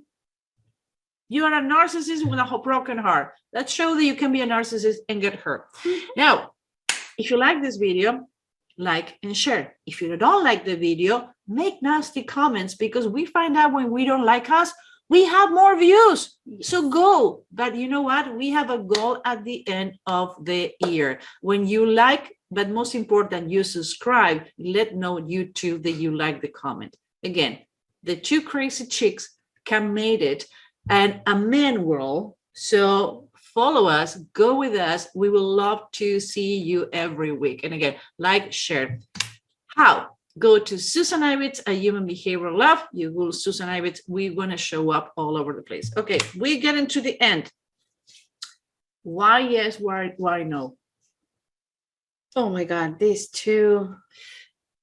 You are a narcissist with a broken heart. Let's show that you can be a narcissist and get hurt. Now, if you like this video, like and share. If you don't like the video, make nasty comments, because we find out when we don't like us, we have more views. So go. But you know what? We have a goal at the end of the year. When you like, but most important, you subscribe, let know YouTube that you like the comment. Again, the two crazy chicks can made it and a man world. So follow us, go with us. We will love to see you every week. And again, like, share. How? Go to Susan Ivitz, a human behavioral lab. You Google Susan Ivitz. We're going to show up all over the place. Okay, we get into the end. Why yes, why no? Oh my God, these two.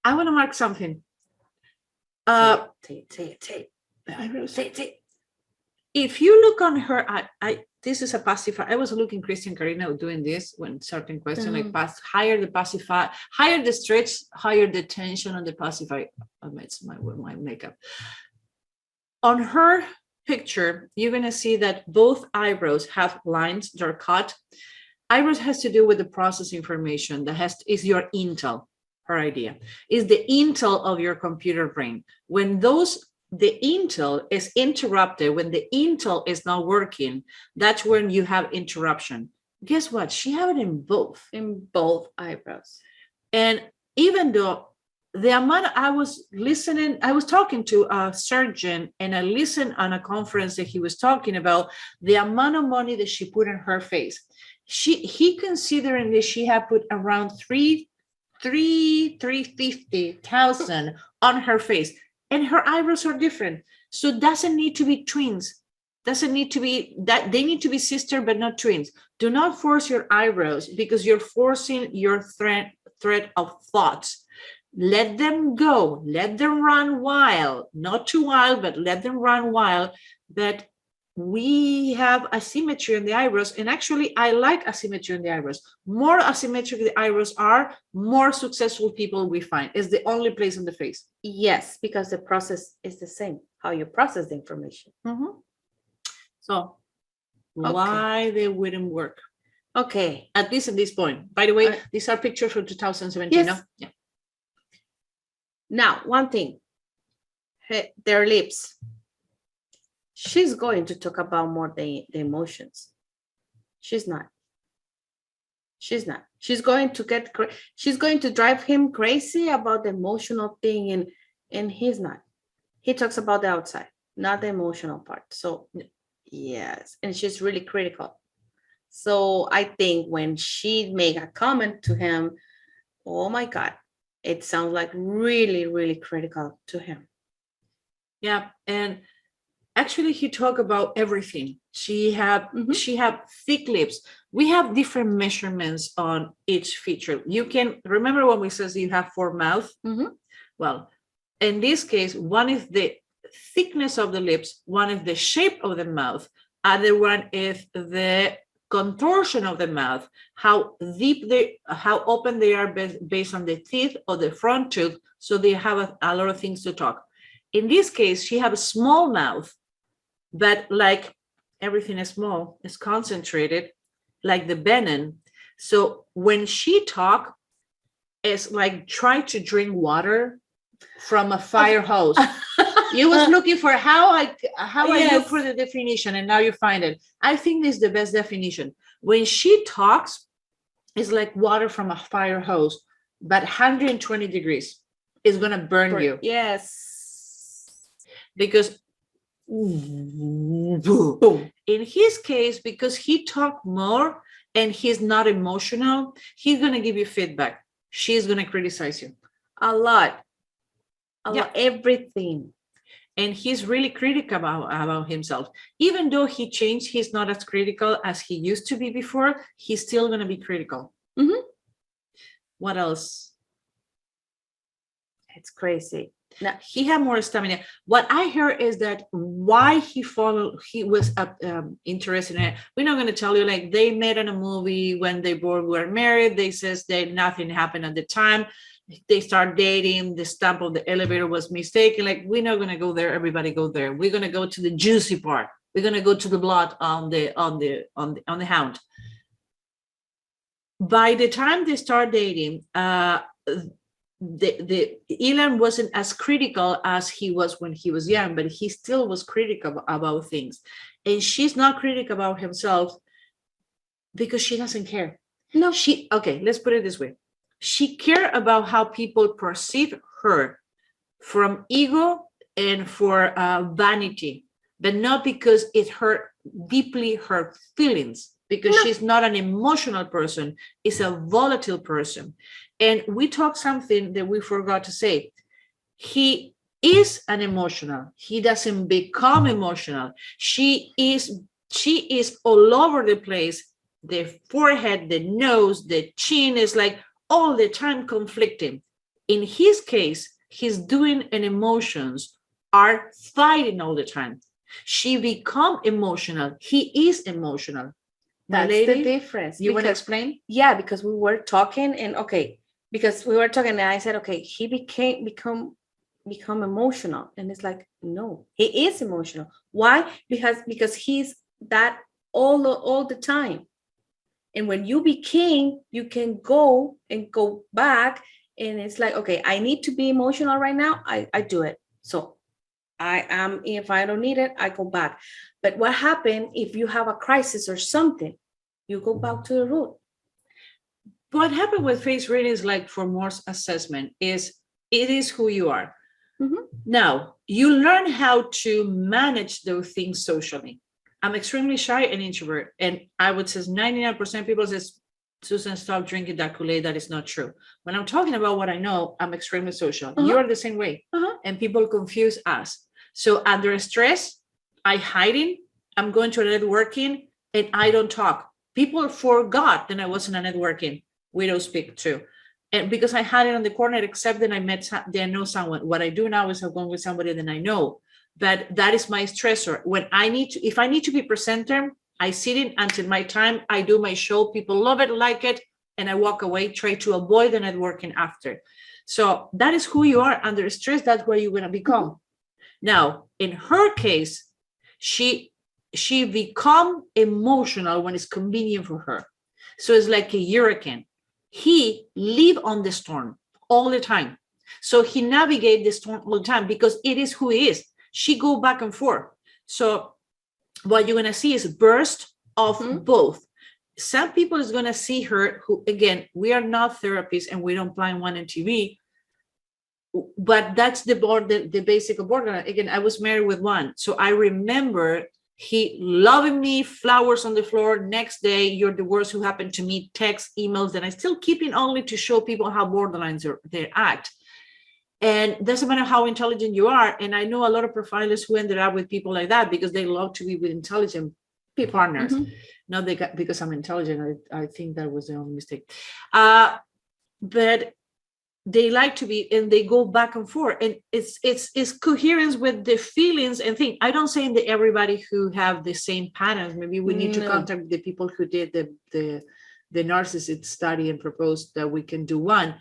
I want to mark something. Say it. I really say it. if you look on her, this is a pacifier. I was looking Christian Carino doing this when certain question like higher the pacifier, higher the stretch, higher the tension on the pacifier. It's my makeup. On her picture, you're gonna see that both eyebrows have lines, they're cut. Eyebrows has to do with the process information that is your intel. Her idea is the intel of your computer brain. When the intel is interrupted, when the intel is not working, that's when you have interruption. Guess what? She had it in both eyebrows. And even though the amount I was talking to a surgeon, and I listened on a conference that he was talking about the amount of money that she put in her face. He considering that she had put around 350,000 on her face, and her eyebrows are different. So it doesn't need to be twins. Doesn't need to be that they need to be sister, but not twins. Do not force your eyebrows because you're forcing your thread of thoughts. Let them go. Let them run wild. Not too wild, but let them run wild. But we have asymmetry in the eyebrows, and actually I like asymmetry in the eyebrows. More asymmetric the eyebrows are, more successful people we find. It's the only place in the face. Yes, because the process is the same, how you process the information. So why they wouldn't work? Okay, at least at this point. By the way, these are pictures from 2017. Yes. No? Yeah. Now, one thing, their lips. She's going to talk about more the emotions. She's not. She's going to drive him crazy about the emotional thing, and he's not. He talks about the outside, not the emotional part. So yes, and she's really critical. So I think when she made a comment to him, oh my God, it sounds like really, really critical to him. Yeah, and actually he talked about everything. She had thick lips. We have different measurements on each feature. You can remember when we says you have 4 mouths. Well, in this case, one is the thickness of the lips, one is the shape of the mouth, other one is the contortion of the mouth, how open they are based on the teeth or the front tooth, so they have a lot of things to talk. In this case, she have a small mouth, but like everything is small, it's concentrated, like the venom. So when she talk, it's like try to drink water from a fire hose. You was looking for how I look for the definition, and now you find it. I think this is the best definition. When she talks, it's like water from a fire hose, but 120 degrees is gonna burn you. Yes. Because boom. In his case, because he talked more and he's not emotional, he's gonna give you feedback. She's gonna criticize you a lot, everything. And he's really critical about himself. Even though he changed, he's not as critical as he used to be before. He's still going to be critical. What else? It's crazy. Now, he had more stamina. What I heard is that why he was interested in it. We're not going to tell you, like, they met in a movie when they both were married. They says that nothing happened at the time. They start dating, the stamp of the elevator was mistaken. Like, we're not going to go there. Everybody go there. We're going to go to the juicy part. We're going to go to the blood on the hound. By the time they start dating, the Elon wasn't as critical as he was when he was young, but he still was critical about things. And she's not critical about himself because she doesn't care. No, okay, let's put it this way. She cared about how people perceive her from ego and for vanity, but not because it hurt deeply her feelings, because she's not an emotional person. It's a volatile person. And we talked something that we forgot to say. He is an emotional. He doesn't become emotional. She is all over the place. The forehead, the nose, the chin is like all the time conflicting. In his case, his doing and emotions are fighting all the time. She become emotional. He is emotional. My That's lady, the difference. you want to Because- explain? Yeah, because we were talking and because we were talking and I said, okay, he become emotional. And it's like, no, he is emotional. Why? Because he's that all the time. And when you became, you can go back. And it's like, okay, I need to be emotional right now. I do it. So I am, if I don't need it, I go back. But what happened if you have a crisis or something? You go back to the root. What happened with face readings, like for more assessment, is it is who you are. Mhm. Now, you learn how to manage those things socially. I'm extremely shy and introvert, and I would say 99% of people says, Susan, stop drinking that Kool-Aid. That is not true. When I'm talking about what I know, I'm extremely social. Uh-huh. You're the same way. Uh-huh. And people confuse us. So under stress, I hiding, I'm going to a networking, and I don't talk. People forgot that I wasn't a networking. We don't speak too. And because I had it on the corner, except that I know someone. What I do now is I'm going with somebody that I know. But that is my stressor. When if I need to be presenter, I sit in until my time. I do my show. People love it, like it, and I walk away, try to avoid the networking after. So that is who you are under stress. That's where you're going to become. Now, in her case, she become emotional when it's convenient for her. So it's like a hurricane. He live on the storm all the time. So he navigate the storm all the time because it is who he is. She go back and forth. So what you're going to see is a burst of both. Some people is going to see her who, again, we are not therapists and we don't plan one on TV, but that's the basic borderline. Again, I was married with one. So I remember he loving me, flowers on the floor. Next day, you're the worst who happened to me, text, emails, and I still keep it only to show people how borderlines they act. And doesn't matter how intelligent you are. And I know a lot of profilers who ended up with people like that because they love to be with intelligent partners. Mhm. Not because I'm intelligent. I think that was the only mistake. But they like to be, and they go back and forth, and it's coherence with the feelings and things. I don't say that everybody who have the same patterns. Maybe we need to contact the people who did the narcissist study and propose that we can do one.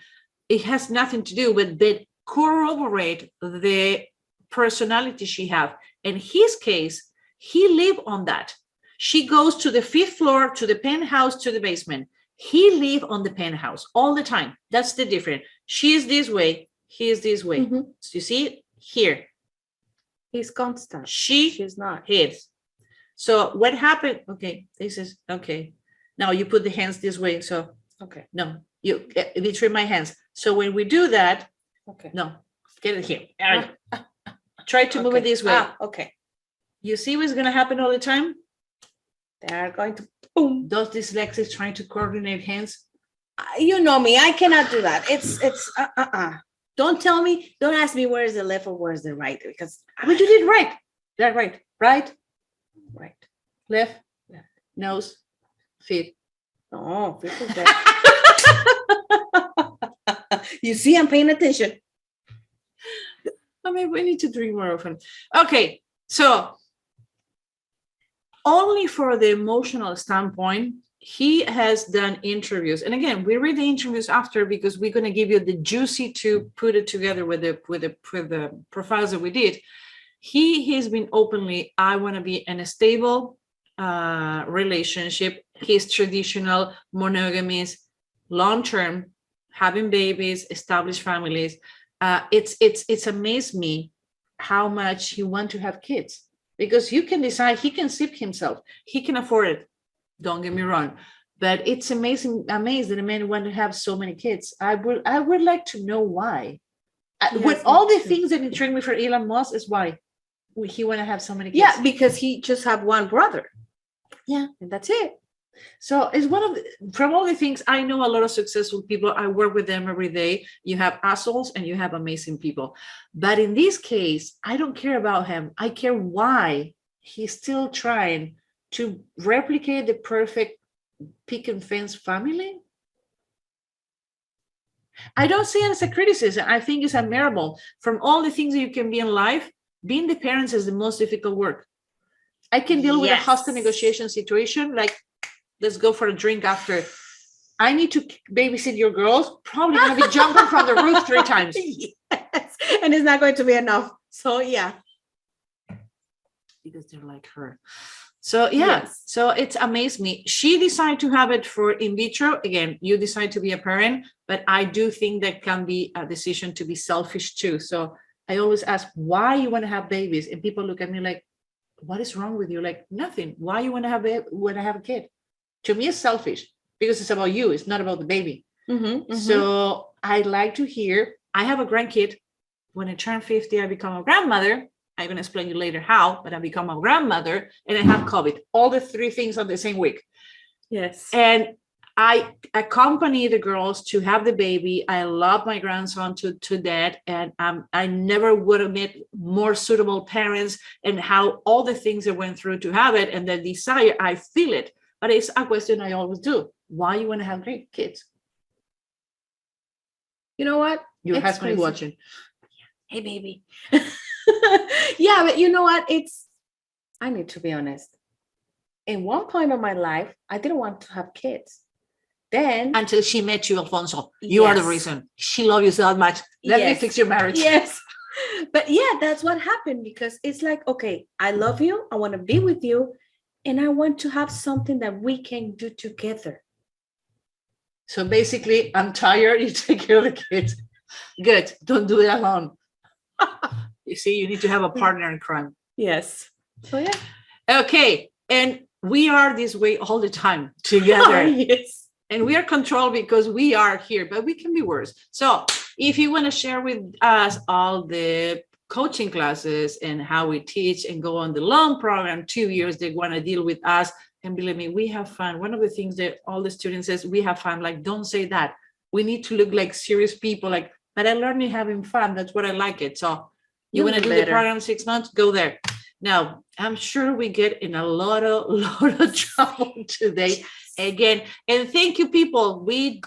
It has nothing to do with that. Corroborate the personality she have. In his case, he live on that. She goes to the 5th floor, to the penthouse, to the basement. He live on the penthouse all the time. That's the difference. She is this way. He is this way. Mhm. So you see here. He's constant. She's not. His. So what happened? Okay, this is okay. Now you put the hands this way. So Okay. no, you between my hands. So when we do that, Okay. no, get it here. Try to move it this way. Okay. You see what's going to happen all the time? They are going to boom. Those dyslexics trying to coordinate hands. You know me. I cannot do that. It's Don't tell me. Don't ask me where's the left or where's the right, because But you did right. That right. Right. right. Left. Nose. Feet. Oh, you see, I'm paying attention. I mean, we need to drink more often. Okay, so only for the emotional standpoint, he has done interviews. And again, we read the interviews after because we're going to give you the juicy to put it together with the profiles that we did. He has been openly, I want to be in a stable relationship. He's traditional, monogamous, long-term, having babies, established families. It's amazed me how much he want to have kids, because you can decide, he can sip himself, he can afford it. Don't get me wrong, but it's amazed that a man want to have so many kids. I would like to know why. Yes, with all the too. things that intrigue me for Elon Musk is why he want to have so many kids. Yeah, because he just have one brother. Yeah. And that's it. So it's one of from all the things, I know a lot of successful people. I work with them every day. You have assholes and you have amazing people. But in this case, I don't care about him. I care why he's still trying to replicate the perfect pick and fence family. I don't see it as a criticism. I think it's admirable. From all the things that you can be in life, being the parents is the most difficult work. I can deal with a Yes. hostage negotiation situation. Like, let's go for a drink after. I need to babysit your girls. Probably gonna be jumping from the roof 3 times. Yes. And it's not going to be enough. So yeah. Because they're like her. So yeah, Yes. so it's amazed me. She decided to have it for in vitro. Again, you decide to be a parent, but I do think that can be a decision to be selfish too. So I always ask why you want to have babies, and people look at me like, "What is wrong with you?" Like, nothing. Why you want to have a kid? To me, it's selfish because it's about you. It's not about the baby. So I like to hear. I have a grandkid. When I turn 50, I become a grandmother. I'm going to explain you later how, but I become a grandmother and I have COVID. All the 3 things on the same week. Yes. And I accompany the girls to have the baby. I love my grandson to that. And I never would have met more suitable parents, and how all the things they went through to have it, and the desire, I feel it. But it's a question I always do. Why you want to have great kids? You know what? Your It's husband is crazy. watching. Hey, baby. Yeah, but you know what? I need to be honest. In one point of my life, I didn't want to have kids. Then, Until she met you, Alfonso. You are the Yes. reason. She loves you so much. Let me Yes. fix your marriage. yes. But yeah, that's what happened, because it's like, okay, I love you. I want to be with you. And I want to have something that we can do together. So basically, I'm tired. You take care of the kids. Good. Don't do it alone. You see, you need to have a partner in crime. Yes. So yeah. Okay. And we are this way all the time together. Yes. And we are controlled because we are here, but we can be worse. So if you want to share with us all the coaching classes and how we teach and go on the long program, 2 years, they want to deal with us. And believe me, we have fun. One of the things that all the students says, we have fun. Like, don't say that. We need to look like serious people. Like, but I learned having fun. That's what I like it. So you want to do the program 6 months, go there. Now, I'm sure we get in a lot of trouble today. Again, and thank you, people. We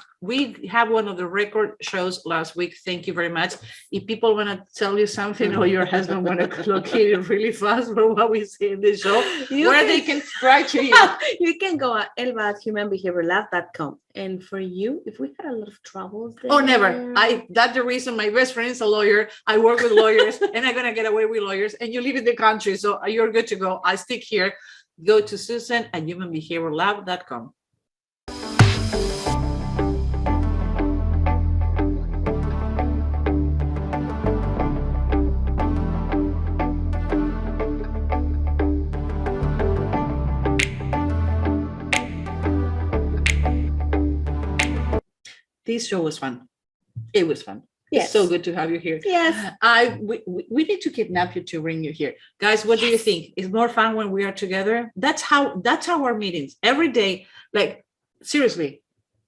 have one of the record shows last week. Thank you very much. If people want to tell you something, or your husband want to locate it really fast for what we see in the show, they can write to you. You can go at elbahumanbehaviorlab.com. And for you, if we had a lot of troubles there. Oh, never. That's the reason my best friend is a lawyer. I work with lawyers and I'm going to get away with lawyers, and you live in the country. So you're good to go. I stick here. Go to Susan at humanbehaviorlab.com. This show was fun. It was fun. Yes. It's so good to have you here. Yes. We need to kidnap you to bring you here. Guys, what do you think? It's more fun when we are together. That's how our meetings every day. Like, seriously,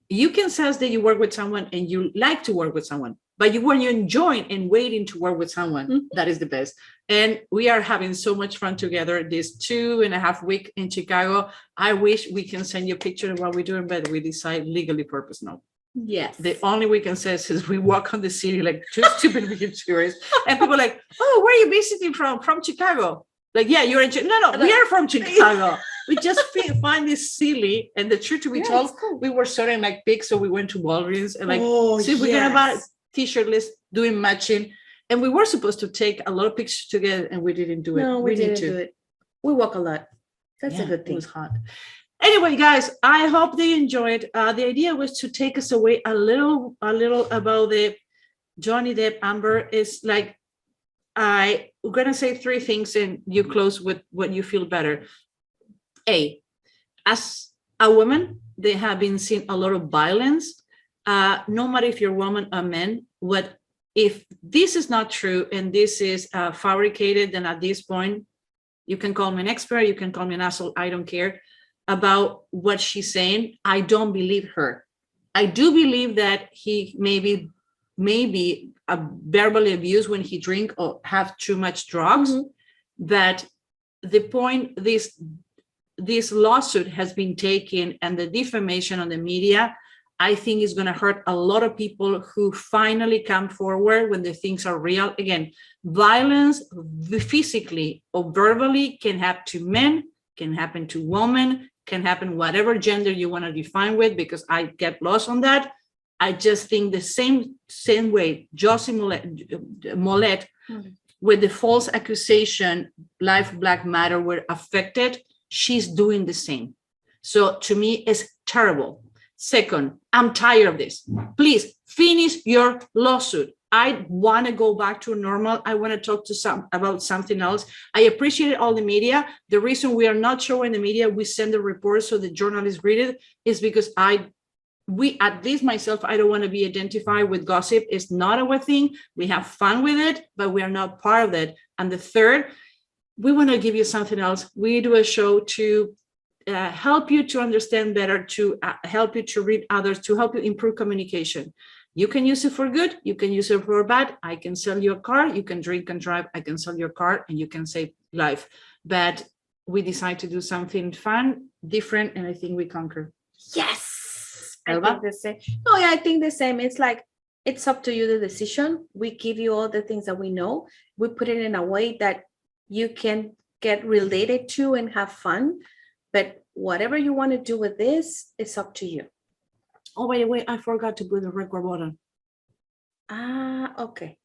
you can sense that you work with someone and you like to work with someone, but when you enjoy and waiting to work with someone, that is the best. And we are having so much fun together this 2.5 weeks in Chicago. I wish we can send you a picture of what we're doing, but we decide legally purpose no. Yes. The only we can say is we walk on the city like two stupid tourists, and people are like, oh, where are you visiting from? From Chicago. Like, yeah, you're in No, we are from Chicago. We just find this silly. And the truth to be told, cool. we were starting like pigs, so we went to Walgreens and like, see if we're gonna buy t-shirt list, doing matching. And we were supposed to take a lot of pictures together, and we didn't do it. No, we didn't do it. We walk a lot. That's a good thing. It was hot. Anyway, guys, I hope they enjoyed. The idea was to take us away a little about the Johnny Depp Amber. Is like, I'm gonna say 3 things, and you close with what you feel better. As a woman, they have been seeing a lot of violence. No matter if you're a woman or man, if this is not true and this is fabricated, then at this point, you can call me an expert, you can call me an asshole, I don't care about what she's saying. I don't believe her. I do believe that he maybe verbally abused when he drink or have too much drugs. That the point this lawsuit has been taken and the defamation on the media, I think it's going to hurt a lot of people who finally come forward when the things are real. Again, violence physically or verbally can happen to men, can happen to women, can happen whatever gender you want to define with, because I get lost on that. I just think the same way Josie Mollett with the false accusation, Life Black Matter were affected, she's doing the same. So to me, it's terrible. Second, I'm tired of this. Please finish your lawsuit. I want to go back to normal. I want to talk to about something else. I appreciate all the media. The reason we are not showing the media, we send the report so the journalists read it, is because we, at least myself, I don't want to be identified with gossip. It's not our thing. We have fun with it, but we are not part of it. And the third, we want to give you something else. We do a show to help you to understand better, to help you to read others, to help you improve communication. You can use it for good. You can use it for bad. I can sell you a car. You can drink and drive. I can sell your car and you can save life. But we decide to do something fun, different, and I think we conquer. Yes. Elba? I think the same. No, yeah, I think the same. It's like, it's up to you, the decision. We give you all the things that we know. We put it in a way that you can get related to and have fun. But whatever you want to do with this, it's up to you. Oh, by the way, I forgot to put the record button. Okay.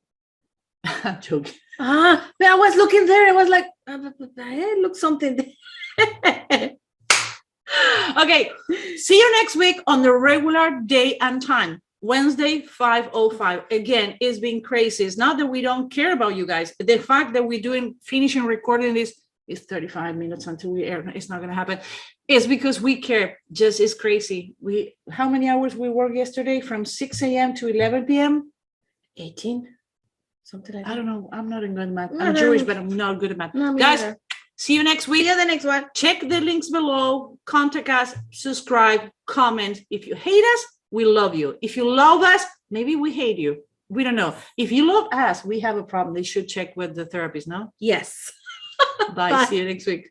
I'm joking. But I was looking there. I was like, it looks something there. Okay, see you next week on the regular day and time, Wednesday, 5:05. Again, it's been crazy. It's not that we don't care about you guys. The fact that we're finishing recording this is 35 minutes until we air. It's not going to happen. It's because we care. Just it's crazy. How many hours we worked yesterday from 6 a.m. to 11 p.m.? 18, something like that. I don't know. I'm not in good math. I'm Jewish, but I'm not good at math. No, Guys, neither. see you next week. See you the next one. Check the links below. Contact us, subscribe, comment. If you hate us, we love you. If you love us, maybe we hate you. We don't know. If you love us, we have a problem. They should check with the therapist, no? Yes. Bye. Bye. See you next week.